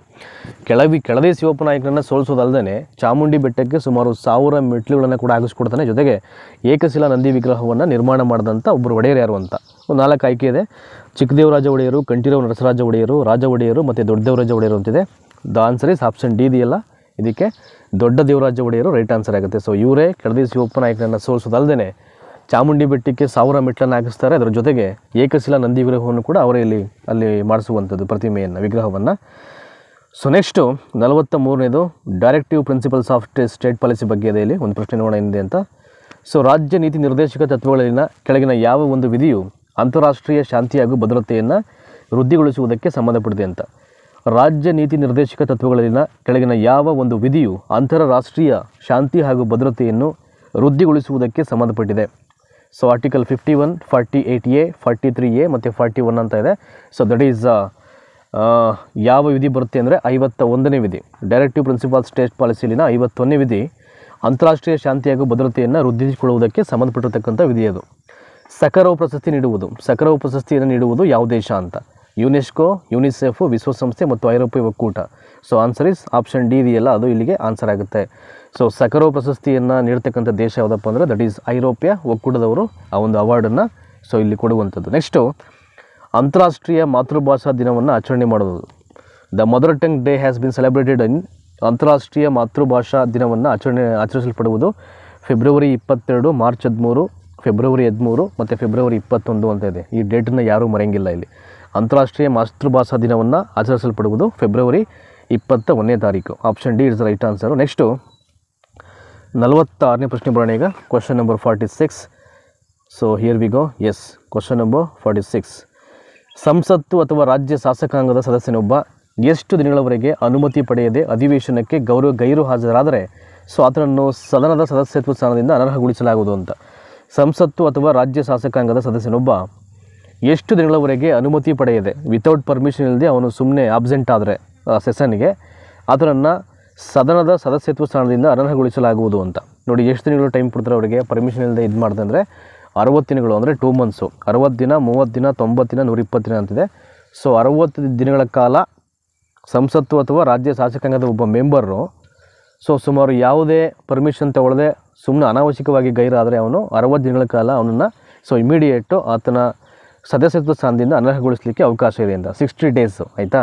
[SPEAKER 1] ಕೆಳದಿ ಶಿವಪ್ಪ ನಾಯಕನನ್ನು ಸೋಲಿಸೋದಲ್ಲದೆ ಚಾಮುಂಡಿ ಬೆಟ್ಟಕ್ಕೆ ಸುಮಾರು 1000 ಮೆಟ್ಟಿಲುಗಳನ್ನು ಕೂಡ ಹಾಕಿಸ್ಕೊಡ್ತಾನೆ. ಜೊತೆಗೆ ಏಕಶಿಲಾ ನಂದಿ ವಿಗ್ರಹವನ್ನು ನಿರ್ಮಾಣ ಮಾಡಿದಂಥ ಒಬ್ಬರು ಒಡೆಯರು ಯಾರು ಅಂತ. ಒಂದು 4 ಆಯ್ಕೆ ಇದೆ. ಚಿಕ್ಕದೇವರಾಜ ಒಡೆಯರು, ಕಂಠೀರವ ನರಸರಾಜ ಒಡೆಯರು, ರಾಜ ಒಡೆಯರು ಮತ್ತು ದೊಡ್ಡ ದೇವರಾಜ ಒಡೆಯರು ಅಂತಿದೆ. The answer is option D ಇದೆಯಲ್ಲ, ಇದಕ್ಕೆ ದೊಡ್ಡ ದೇವರಾಜ ಒಡೆಯರು ರೈಟ್ ಆನ್ಸರ್ ಆಗುತ್ತೆ. ಸೊ ಇವರೇ ಕೆಳದಿ ಶಿವಪ್ಪ ನಾಯಕನನ್ನು ಸೋಲಿಸೋದಲ್ಲದೆ ಚಾಮುಂಡಿ ಬೆಟ್ಟಕ್ಕೆ 1000 ಮೆಟ್ಟಿಲನ್ನು ಹಾಕಿಸ್ತಾರೆ. ಅದರ ಜೊತೆಗೆ ಏಕಶಿಲಾ ನಂದಿ ವಿಗ್ರಹವನ್ನು ಕೂಡ ಅವರೇ ಅಲ್ಲಿ ಮಾಡಿಸುವಂಥದ್ದು ಪ್ರತಿಮೆಯನ್ನು, ವಿಗ್ರಹವನ್ನು. ಸೊ ನೆಕ್ಸ್ಟು 43ನೇದು, directive principles of state policy ಬಗ್ಗೆ ಇದೆ. ಇಲ್ಲಿ ಒಂದು ಪ್ರಶ್ನೆ ನೋಡೋಣ ಏನಿದೆ ಅಂತ. ಸೊ ರಾಜ್ಯ ನೀತಿ ನಿರ್ದೇಶಕ ತತ್ವಗಳಲ್ಲಿನ ಕೆಳಗಿನ ಯಾವ ಒಂದು ವಿಧಿಯು ಅಂತಾರಾಷ್ಟ್ರೀಯ ಶಾಂತಿ ಹಾಗೂ ಭದ್ರತೆಯನ್ನು ವೃದ್ಧಿಗೊಳಿಸುವುದಕ್ಕೆ ಸಂಬಂಧಪಟ್ಟಿದೆ ಅಂತ. ರಾಜ್ಯ ನೀತಿ ನಿರ್ದೇಶಕ ತತ್ವಗಳಲ್ಲಿನ ಕೆಳಗಿನ ಯಾವ ಒಂದು ವಿಧಿಯು ಅಂತಾರಾಷ್ಟ್ರೀಯ ಶಾಂತಿ ಹಾಗೂ ಭದ್ರತೆಯನ್ನು ವೃದ್ಧಿಗೊಳಿಸುವುದಕ್ಕೆ ಸಂಬಂಧಪಟ್ಟಿದೆ. ಸೊ ಆರ್ಟಿಕಲ್ 51, 48A, 43A ಮತ್ತು 41 ಅಂತ ಇದೆ. ಸೊ ದಟ್ ಈಸ್ ಯಾವ ವಿಧಿ ಬರುತ್ತೆ ಅಂದರೆ 51ನೇ ವಿಧಿ. ಡೈರೆಕ್ಟಿವ್ ಪ್ರಿನ್ಸಿಪಲ್ ಸ್ಟೇಟ್ ಪಾಲಿಸಿಲಿನ 51ನೇ ವಿಧಿ ಅಂತಾರಾಷ್ಟ್ರೀಯ ಶಾಂತಿ ಹಾಗೂ ಭದ್ರತೆಯನ್ನು ವೃದ್ಧಿಸಿಕೊಳ್ಳುವುದಕ್ಕೆ ಸಂಬಂಧಪಟ್ಟಿರ್ತಕ್ಕಂಥ ವಿಧಿ ಅದು. ಸಖರೋವ್ ಪ್ರಶಸ್ತಿಯನ್ನು ನೀಡುವುದು ಯಾವ ದೇಶ ಅಂತ. ಯುನೆಸ್ಕೋ, ಯುನಿಸೆಫ್, ವಿಶ್ವಸಂಸ್ಥೆ ಮತ್ತು ಐರೋಪ್ಯ ಒಕ್ಕೂಟ. So answer is option D ಇದೆಯಲ್ಲ, ಅದು ಇಲ್ಲಿಗೆ ಆನ್ಸರ್ ಆಗುತ್ತೆ. ಸೊ ಸಖರೋವ್ ಪ್ರಶಸ್ತಿಯನ್ನು ನೀಡ್ತಕ್ಕಂಥ ದೇಶ ಯಾವುದಪ್ಪ ಅಂದರೆ ದಟ್ ಈಸ್ ಐರೋಪ್ಯ ಒಕ್ಕೂಟದವರು ಆ ಒಂದು ಅವಾರ್ಡನ್ನು ಸೊ ಇಲ್ಲಿ ಕೊಡುವಂಥದ್ದು. ನೆಕ್ಸ್ಟು ಅಂತಾರಾಷ್ಟ್ರೀಯ ಮಾತೃಭಾಷಾ ದಿನವನ್ನು ಆಚರಣೆ ಮಾಡೋದು. The mother tongue day has been celebrated ಇನ್. ಅಂತಾರಾಷ್ಟ್ರೀಯ ಮಾತೃಭಾಷಾ ದಿನವನ್ನು ಆಚರಿಸಲ್ಪಡುವುದು ಫೆಬ್ರವರಿ 22, ಮಾರ್ಚ್ 13, ಫೆಬ್ರವರಿ 13 ಮತ್ತು ಫೆಬ್ರವರಿ 21 ಅಂತ ಇದೆ. ಈ ಡೇಟನ್ನು ಯಾರೂ ಮರೆಯಂಗಿಲ್ಲ ಇಲ್ಲಿ. ಅಂತಾರಾಷ್ಟ್ರೀಯ ಮಾತೃಭಾಷಾ ದಿನವನ್ನು ಆಚರಿಸಲ್ಪಡುವುದು ಫೆಬ್ರವರಿ 21ನೇ ತಾರೀಕು. Option D is the right answer. Next 46ನೇ ಪ್ರಶ್ನೆ ಬರೋಣ ಈಗ. Question number 46. So here we go. Yes, question number 46. ಸಂಸತ್ತು ಅಥವಾ ರಾಜ್ಯ ಶಾಸಕಾಂಗದ ಸದಸ್ಯನೊಬ್ಬ ಎಷ್ಟು ದಿನಗಳವರೆಗೆ ಅನುಮತಿ ಪಡೆಯದೆ ಅಧಿವೇಶನಕ್ಕೆ ಗೈರು ಹಾಜರಾದರೆ ಸೊ ಆತನನ್ನು ಸದನದ ಸದಸ್ಯತ್ವ ಸ್ಥಾನದಿಂದ ಅನರ್ಹಗೊಳಿಸಲಾಗುವುದು ಅಂತ. ಸಂಸತ್ತು ಅಥವಾ ರಾಜ್ಯ ಶಾಸಕಾಂಗದ ಸದಸ್ಯನೊಬ್ಬ ಎಷ್ಟು ದಿನಗಳವರೆಗೆ ಅನುಮತಿ ಪಡೆಯದೆ ವಿತೌಟ್ ಪರ್ಮಿಷನ್ ಇಲ್ಲದೆ ಅವನು ಸುಮ್ಮನೆ ಆಬ್ಸೆಂಟ್ ಆದರೆ ಸೆಷನ್ಗೆ ಆತನನ್ನು ಸದನದ ಸದಸ್ಯತ್ವ ಸ್ಥಾನದಿಂದ ಅನರ್ಹಗೊಳಿಸಲಾಗುವುದು ಅಂತ. ನೋಡಿ ಎಷ್ಟು ದಿನಗಳು ಟೈಮ್ ಕೊಡ್ತಾರೆ ಅವರಿಗೆ ಪರ್ಮಿಷನ್ ಇಲ್ಲದೆ ಇದು ಮಾಡಿದೆ ಅಂದರೆ 60 ದಿನಗಳು ಅಂದರೆ 2 months. 60 ದಿನ, 30 ದಿನ, 90 ದಿನ, 120 ದಿನ ಅಂತಿದೆ. ಸೊ 60 ದಿನಗಳ ಕಾಲ ಸಂಸತ್ತು ಅಥವಾ ರಾಜ್ಯ ಶಾಸಕಾಂಗದ ಒಬ್ಬ ಮೆಂಬರು ಸೊ ಸುಮಾರು ಯಾವುದೇ ಪರ್ಮಿಷನ್ ತಗೊಳ್ಳದೆ ಸುಮ್ಮನೆ ಅನಾವಶ್ಯಕವಾಗಿ ಗೈರಾದರೆ ಅವನು 60 ದಿನಗಳ ಕಾಲ ಅವನನ್ನು ಸೊ ಇಮಿಡಿಯೇಟು ಆತನ ಸದಸ್ಯತ್ವ ಸ್ಥಾನದಿಂದ ಅನರ್ಹಗೊಳಿಸಲಿಕ್ಕೆ ಅವಕಾಶ ಇದೆ ಅಂತ. 60 days ಆಯಿತಾ.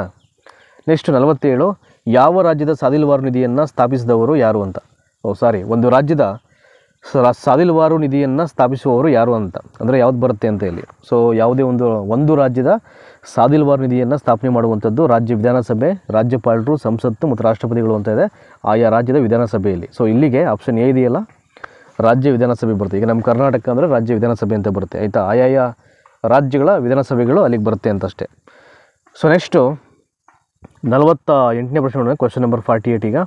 [SPEAKER 1] ನೆಕ್ಸ್ಟ್ 47, ಯಾವ ರಾಜ್ಯದ ಸಾದಿಲ್ವಾರು ನಿಧಿಯನ್ನು ಸ್ಥಾಪಿಸಿದವರು ಯಾರು ಅಂತ. ಒಂದು ರಾಜ್ಯದ ಸಾದಿಲ್ವಾರು ನಿಧಿಯನ್ನು ಸ್ಥಾಪಿಸುವವರು ಯಾರು ಅಂತ ಅಂದರೆ ಯಾವ್ದು ಬರುತ್ತೆ ಅಂತ ಇಲ್ಲಿ. ಸೊ ಯಾವುದೇ ಒಂದು ರಾಜ್ಯದ ಸಾದಿಲ್ವಾರು ನಿಧಿಯನ್ನು ಸ್ಥಾಪನೆ ಮಾಡುವಂಥದ್ದು ರಾಜ್ಯ ವಿಧಾನಸಭೆ, ರಾಜ್ಯಪಾಲರು, ಸಂಸತ್ತು ಮತ್ತು ರಾಷ್ಟ್ರಪತಿಗಳು ಅಂತ ಇದೆ ಆಯಾ ರಾಜ್ಯದ ವಿಧಾನಸಭೆಯಲ್ಲಿ. ಸೊ ಇಲ್ಲಿಗೆ ಆಪ್ಷನ್ ಎ ಇದೆಯಲ್ಲ, ರಾಜ್ಯ ವಿಧಾನಸಭೆ ಬರುತ್ತೆ. ಈಗ ನಮ್ಮ ಕರ್ನಾಟಕ ಅಂದರೆ ರಾಜ್ಯ ವಿಧಾನಸಭೆ ಅಂತ ಬರುತ್ತೆ ಆಯಿತಾ. ಆಯಾಯ ರಾಜ್ಯಗಳ ವಿಧಾನಸಭೆಗಳು ಅಲ್ಲಿಗೆ ಬರುತ್ತೆ ಅಂತಷ್ಟೇ. ಸೊ ನೆಕ್ಸ್ಟು 48ನೇ ಪ್ರಶ್ನೆ, ಕ್ವಶನ್ ನಂಬರ್ 48 ಈಗ.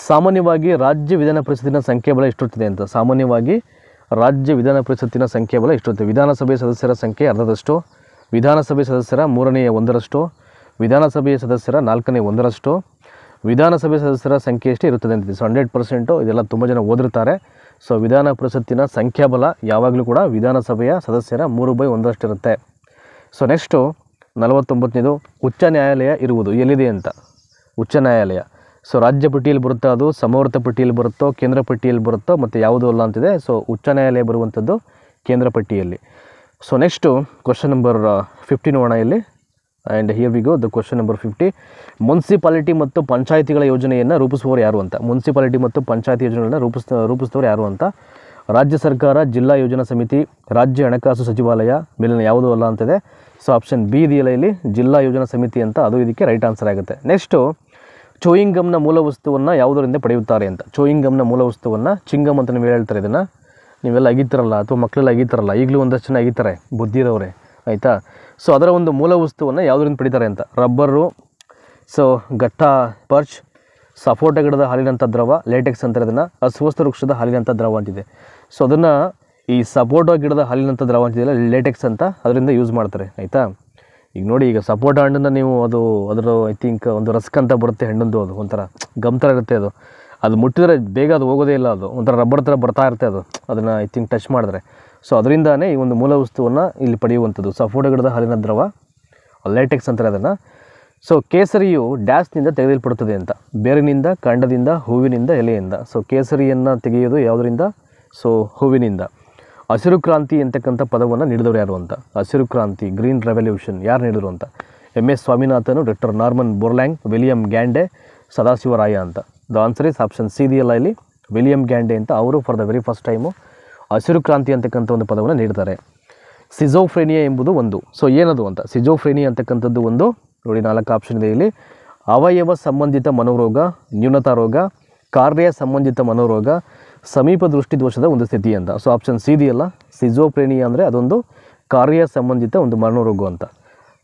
[SPEAKER 1] ಸಾಮಾನ್ಯವಾಗಿ ರಾಜ್ಯ ವಿಧಾನ ಪರಿಷತ್ತಿನ ಸಂಖ್ಯಾಬಲ ಎಷ್ಟಿರುತ್ತದೆ ಅಂತ. ಸಾಮಾನ್ಯವಾಗಿ ರಾಜ್ಯ ವಿಧಾನ ಪರಿಷತ್ತಿನ ಸಂಖ್ಯಾಬಲ ಎಷ್ಟಿರುತ್ತೆ. ವಿಧಾನಸಭೆ ಸದಸ್ಯರ ಸಂಖ್ಯೆ ಅರ್ಧದಷ್ಟು, ವಿಧಾನಸಭೆ ಸದಸ್ಯರ 1/3, ವಿಧಾನಸಭೆಯ ಸದಸ್ಯರ 4/1, ವಿಧಾನಸಭೆ ಸದಸ್ಯರ ಸಂಖ್ಯೆ ಎಷ್ಟೇ ಇರುತ್ತದೆ ಅಂತಿದೆ. ಸೊ 100% ಇದೆಲ್ಲ ತುಂಬ ಜನ ಓದಿರ್ತಾರೆ. ಸೊ ವಿಧಾನ ಪರಿಷತ್ತಿನ ಸಂಖ್ಯಾಬಲ ಯಾವಾಗಲೂ ಕೂಡ ವಿಧಾನಸಭೆಯ ಸದಸ್ಯರ 3/1 ಇರುತ್ತೆ. ಸೊ ನೆಕ್ಸ್ಟು 49ನೇದು, ಉಚ್ಚ ನ್ಯಾಯಾಲಯ ಇರುವುದು ಎಲ್ಲಿದೆ ಅಂತ. ಉಚ್ಚ ನ್ಯಾಯಾಲಯ ಸೊ ರಾಜ್ಯ ಪಟ್ಟಿಯಲ್ಲಿ ಬರುತ್ತೋ, ಅದು ಸಮವರ್ತ ಪಟ್ಟಿಯಲ್ಲಿ ಬರುತ್ತೋ, ಕೇಂದ್ರ ಪಟ್ಟಿಯಲ್ಲಿ ಬರುತ್ತೋ ಮತ್ತು ಯಾವುದೂ ಅಲ್ಲ ಅಂತಿದೆ. ಸೊ ಉಚ್ಚ ನ್ಯಾಯಾಲಯ ಬರುವಂಥದ್ದು ಕೇಂದ್ರ ಪಟ್ಟಿಯಲ್ಲಿ. ಸೊ ನೆಕ್ಸ್ಟು ಕ್ವಶನ್ ನಂಬರ್ 50 ನೋಡೋಣ ಇಲ್ಲಿ. And here we go the question number 50. Municipality ಮತ್ತು ಪಂಚಾಯಿತಿಗಳ ಯೋಜನೆಯನ್ನು ರೂಪಿಸುವವರು ಯಾರು ಅಂತ. ಮುನ್ಸಿಪಾಲಿಟಿ ಮತ್ತು ಪಂಚಾಯಿತಿ ಯೋಜನೆಗಳನ್ನು ರೂಪಿಸಿದವರು ಯಾರು ಅಂತ. ರಾಜ್ಯ ಸರ್ಕಾರ, ಜಿಲ್ಲಾ ಯೋಜನಾ ಸಮಿತಿ, ರಾಜ್ಯ ಹಣಕಾಸು ಸಚಿವಾಲಯ, ಮೇಲಿನ ಯಾವುದೂ ಅಲ್ಲ ಅಂತಿದೆ. ಸೊ ಆಪ್ಷನ್ ಬಿ ಇದೆಯಲ್ಲ ಇಲ್ಲಿ, ಜಿಲ್ಲಾ ಯೋಜನಾ ಸಮಿತಿ ಅಂತ, ಅದು ಇದಕ್ಕೆ ರೈಟ್ ಆನ್ಸರ್ ಆಗುತ್ತೆ. ನೆಕ್ಸ್ಟು ಚೋಯಿಂಗ್ ಗಮ್ನ ಮೂಲ ವಸ್ತುವನ್ನು ಯಾವುದರಿಂದ ಪಡೆಯುತ್ತಾರೆ ಅಂತ. ಚೋಯಿಂಗ್ ಗಮ್ನ ಮೂಲ ವಸ್ತುವನ್ನು ಚಿಂಗಮ್ ಅಂತ ನೀವು ಹೇಳ್ತಾರೆ. ಇದನ್ನು ನೀವೆಲ್ಲ ಅಗಿತಾರಲ್ಲ ಅಥವಾ ಮಕ್ಕಳೆಲ್ಲ ಅಗಿತಾರಲ್ಲ, ಈಗಲೂ ಒಂದಷ್ಟು ಜನ ಅಗಿತಾರೆ ಬುದ್ಧಿರೋರೆ, ಆಯಿತಾ. ಸೊ ಅದರ ಒಂದು ಮೂಲ ವಸ್ತುವನ್ನು ಯಾವುದರಿಂದ ಪಡಿತಾರೆ ಅಂತ. ರಬ್ಬರು, ಸೊ ಗಟ್ಟ ಪರ್ಚ್, ಸಪೋಟ ಗಿಡದ ಹಾಲಿನಂಥ ದ್ರವ, ಲೇಟೆಕ್ಸ್ ಅಂತಾರೆ ಅದನ್ನು, ಅಸ್ವಸ್ಥ ವೃಕ್ಷದ ಹಾಲಿನಂಥ ದ್ರವ ಅಂತಿದೆ. ಸೊ ಅದನ್ನು ಈ ಸಪೋಟ ಗಿಡದ ಹಾಲಿನಂಥ ದ್ರವ ಅಂತಿದೆಯಲ್ಲ, ಲೇಟೆಕ್ಸ್ ಅಂತ, ಅದರಿಂದ ಯೂಸ್ ಮಾಡ್ತಾರೆ, ಆಯಿತಾ. ಈಗ ನೋಡಿ, ಈಗ ಸಪೋಟ ಹಣ್ಣನ್ನು ನೀವು ಅದರ ಐ ಥಿಂಕ್ ಒಂದು ರಸ್ಕ್ ಅಂತ ಬರುತ್ತೆ ಹಣ್ಣೊಂದು, ಅದು ಒಂಥರ ಗಮ್ ಥರ ಇರುತ್ತೆ. ಅದು ಮುಟ್ಟಿದರೆ ಬೇಗ ಅದು ಹೋಗೋದೇ ಇಲ್ಲ, ಅದು ಒಂಥರ ರಬ್ಬರ್ ಥರ ಬರ್ತಾ ಇರುತ್ತೆ ಅದು, ಅದನ್ನು ಐ ಥಿಂಕ್ ಟಚ್ ಮಾಡಿದ್ರೆ. ಸೊ ಅದರಿಂದಾನೇ ಈ ಒಂದು ಮೂಲ ವಸ್ತುವನ್ನು ಇಲ್ಲಿ ಪಡೆಯುವಂಥದ್ದು ಸಪೋಟ ಗಿಡದ ಹಾಲಿನ ದ್ರವ, ಲೇಟೆಕ್ಸ್ ಅಂತಾರೆ ಅದನ್ನು. ಸೊ ಕೇಸರಿಯು ಡ್ಯಾಶ್ನಿಂದ ತೆಗೆಯಲ್ಪಡುತ್ತದೆ ಅಂತ. ಬೇರಿನಿಂದ, ಕಾಂಡದಿಂದ, ಹೂವಿನಿಂದ, ಎಲೆಯಿಂದ. ಸೊ ಕೇಸರಿಯನ್ನು ತೆಗೆಯೋದು ಯಾವುದರಿಂದ? ಸೊ ಹೂವಿನಿಂದ. ಹಸಿರು ಕ್ರಾಂತಿ ಅಂತಕ್ಕಂಥ ಪದವನ್ನು ನೀಡಿದವರು ಯಾರು ಅಂತ. ಹಸಿರು ಕ್ರಾಂತಿ, ಗ್ರೀನ್ ರೆವಲ್ಯೂಷನ್ ಯಾರು ನೀಡಿದರು ಅಂತ. MS Swaminathan, doctor Norman Borlaug, William Gaud, Sadashivaraya ಅಂತ. The answer is option C ಇದೆಯಲ್ಲ ಇಲ್ಲಿ, ವಿಲಿಯಂ ಗ್ಯಾಂಡೆ ಅಂತ. ಅವರು for the very first time ಹಸಿರು ಕ್ರಾಂತಿ ಅಂತಕ್ಕಂಥ ಒಂದು ಪದವನ್ನು ನೀಡ್ತಾರೆ. ಸಿಜೋಫ್ರೇನಿಯಾ ಎಂಬುದು ಒಂದು. ಸೊ ಏನದು ಅಂತ. ಸಿಜೋಫ್ರೇನಿಯಾ ಅಂತಕ್ಕಂಥದ್ದು ಒಂದು, ನೋಡಿ 4 ಆಪ್ಷನ್ ಇದೆ ಇಲ್ಲಿ. ಅವಯವ ಸಂಬಂಧಿತ ಮನೋರೋಗ, ನ್ಯೂನತಾ ರೋಗ, ಕಾರ್ಯ ಸಂಬಂಧಿತ ಮನೋರೋಗ, ಸಮೀಪ ದೃಷ್ಟಿ ದೋಷದ ಒಂದು ಸ್ಥಿತಿ ಅಂತ. ಸೊ ಆಪ್ಷನ್ ಸಿ ಇದೆಯಲ್ಲ, ಸಿಜೋಫ್ರೇನಿಯಾ ಅಂದರೆ ಅದೊಂದು ಕಾರ್ಯ ಸಂಬಂಧಿತ ಒಂದು ಮನೋರೋಗ ಅಂತ.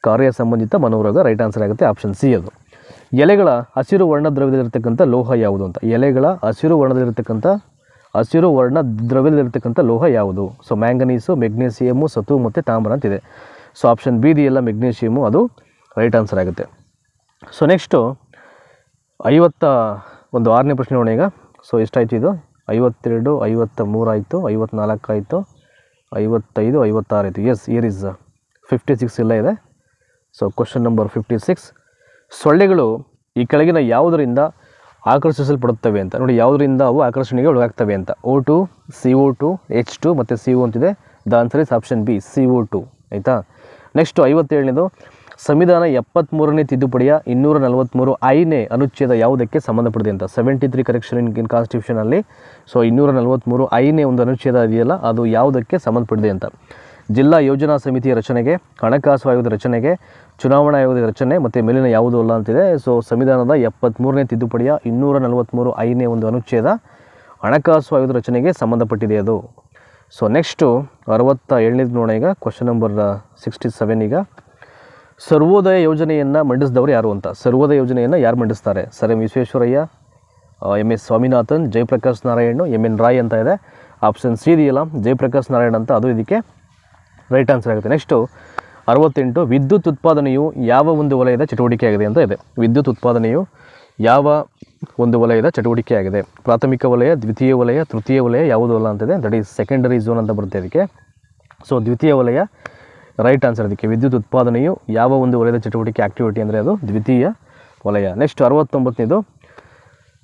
[SPEAKER 1] ಕಾರ್ಯ ಸಂಬಂಧಿತ ಮನೋರೋಗ ರೈಟ್ ಆನ್ಸರ್ ಆಗುತ್ತೆ, ಆಪ್ಷನ್ ಸಿ ಅದು. ಎಲೆಗಳ ಹಸಿರು ವರ್ಣ ದ್ರವ್ಯದಲ್ಲಿರ್ತಕ್ಕಂಥ ಲೋಹ ಯಾವುದು ಅಂತ. ಎಲೆಗಳ ಹಸಿರು ವರ್ಣ ದ್ರವ್ಯದಲ್ಲಿರ್ತಕ್ಕಂಥ ಲೋಹ ಯಾವುದು. ಸೊ ಮ್ಯಾಂಗನೀಸು, ಮೆಗ್ನೀಸಿಯಮು, ಸತು ಮತ್ತು ತಾಮ್ರ ಅಂತಿದೆ. ಸೊ ಆಪ್ಷನ್ ಬಿ ಇದೆಯಲ್ಲ, ಮೆಗ್ನೀಷಿಯಮು, ಅದು ರೈಟ್ ಆನ್ಸರ್ ಆಗುತ್ತೆ. ಸೊ ನೆಕ್ಸ್ಟು 6ನೇ ಪ್ರಶ್ನೆ ನೋಡಿ ಈಗ. ಸೊ ಎಷ್ಟಾಯಿತು ಇದು? 52, 53 ಆಯಿತು, 54 ಆಯಿತು, 55, 56 ಆಯಿತು. ಎಸ್, ಇಯರ್ ಇಸ್ 56 ಇಲ್ಲ ಇದೆ. So question number 56. ಸೊಳ್ಳೆಗಳು ಈ ಕೆಳಗಿನ ಯಾವುದರಿಂದ ಆಕರ್ಷಿಸಲ್ಪಡುತ್ತವೆ ಅಂತ. ನೋಡಿ, ಯಾವುದರಿಂದ ಅವು ಆಕರ್ಷಣೆಗೆ ಒಳಗಾಗ್ತವೆ ಅಂತ. O2, CO2, H2 ಮತ್ತು CO ಅಂತಿದೆ. The answer is option B, CO2, ಆಯಿತಾ. ನೆಕ್ಸ್ಟು 57ನೇದು, ಸಂವಿಧಾನ 73ನೇ ತಿದ್ದುಪಡಿಯ 243 ಅನುಚ್ಛೇದ ಯಾವುದಕ್ಕೆ ಸಂಬಂಧಪಟ್ಟಿದೆ ಅಂತ. 73 ಕರೆಕ್ಷನ್ ಇನ್ ಕಾನ್ಸ್ಟಿಟ್ಯೂಷನಲ್ಲಿ. ಸೊ 243 ಒಂದು ಅನುಚ್ಛೇದ ಇದೆಯಲ್ಲ, ಅದು ಯಾವುದಕ್ಕೆ ಸಂಬಂಧಪಟ್ಟಿದೆ ಅಂತ. ಜಿಲ್ಲಾ ಯೋಜನಾ ಸಮಿತಿಯ ರಚನೆಗೆ, ಹಣಕಾಸು ಆಯೋಗದ ರಚನೆಗೆ, ಚುನಾವಣಾ ಆಯೋಗದ ರಚನೆ ಮತ್ತು ಮೇಲಿನ ಯಾವುದೂ ಅಲ್ಲ ಅಂತಿದೆ. ಸೊ ಸಂವಿಧಾನದ 73ನೇ ತಿದ್ದುಪಡಿಯ 243 ಒಂದು ಅನುಚ್ಛೇದ ಹಣಕಾಸು ಆಯೋಗದ ರಚನೆಗೆ ಸಂಬಂಧಪಟ್ಟಿದೆ ಅದು. ಸೊ ನೆಕ್ಸ್ಟು 67ನೇದು ನೋಡೋಣ ಈಗ. ಕ್ವಶನ್ ನಂಬರ್ 67 ಈಗ. ಸರ್ವೋದಯ ಯೋಜನೆಯನ್ನು ಮಂಡಿಸಿದವರು ಯಾರು ಅಂತ. ಸರ್ವೋದಯ ಯೋಜನೆಯನ್ನು ಯಾರು ಮಂಡಿಸ್ತಾರೆ? Sir M Visvesvaraya, MS Swaminathan, Jayaprakash Narayan, MN Roy ಅಂತ ಇದೆ. ಆಪ್ಷನ್ ಸಿ ಇದೆಯಲ್ಲ, ಜಯಪ್ರಕಾಶ್ ನಾರಾಯಣ್ ಅಂತ, ಅದು ಇದಕ್ಕೆ ರೈಟ್ ಆನ್ಸರ್ ಆಗುತ್ತೆ. ನೆಕ್ಸ್ಟು 68, ವಿದ್ಯುತ್ ಉತ್ಪಾದನೆಯು ಯಾವ ಒಂದು ವಲಯದ ಚಟುವಟಿಕೆಯಾಗಿದೆ ಅಂತ ಇದೆ. ವಿದ್ಯುತ್ ಉತ್ಪಾದನೆಯು ಯಾವ ಒಂದು ವಲಯದ ಚಟುವಟಿಕೆಯಾಗಿದೆ. ಪ್ರಾಥಮಿಕ ವಲಯ, ದ್ವಿತೀಯ ವಲಯ, ತೃತೀಯ ವಲಯ, ಯಾವುದೂ ಅಲ್ಲ ಅಂತಿದೆ. ದಟ್ ಈಸ್ ಸೆಕೆಂಡರಿ ಝೋನ್ ಅಂತ ಬರುತ್ತೆ ಅದಕ್ಕೆ. ಸೊ ದ್ವಿತೀಯ ವಲಯ ರೈಟ್ ಆನ್ಸರ್ ಅದಕ್ಕೆ. ವಿದ್ಯುತ್ ಉತ್ಪಾದನೆಯು ಯಾವ ಒಂದು ವಲಯದ ಚಟುವಟಿಕೆ, ಆಕ್ಟಿವಿಟಿ ಅಂದರೆ ಅದು ದ್ವಿತೀಯ ವಲಯ. ನೆಕ್ಸ್ಟ್ 69ನೇದು,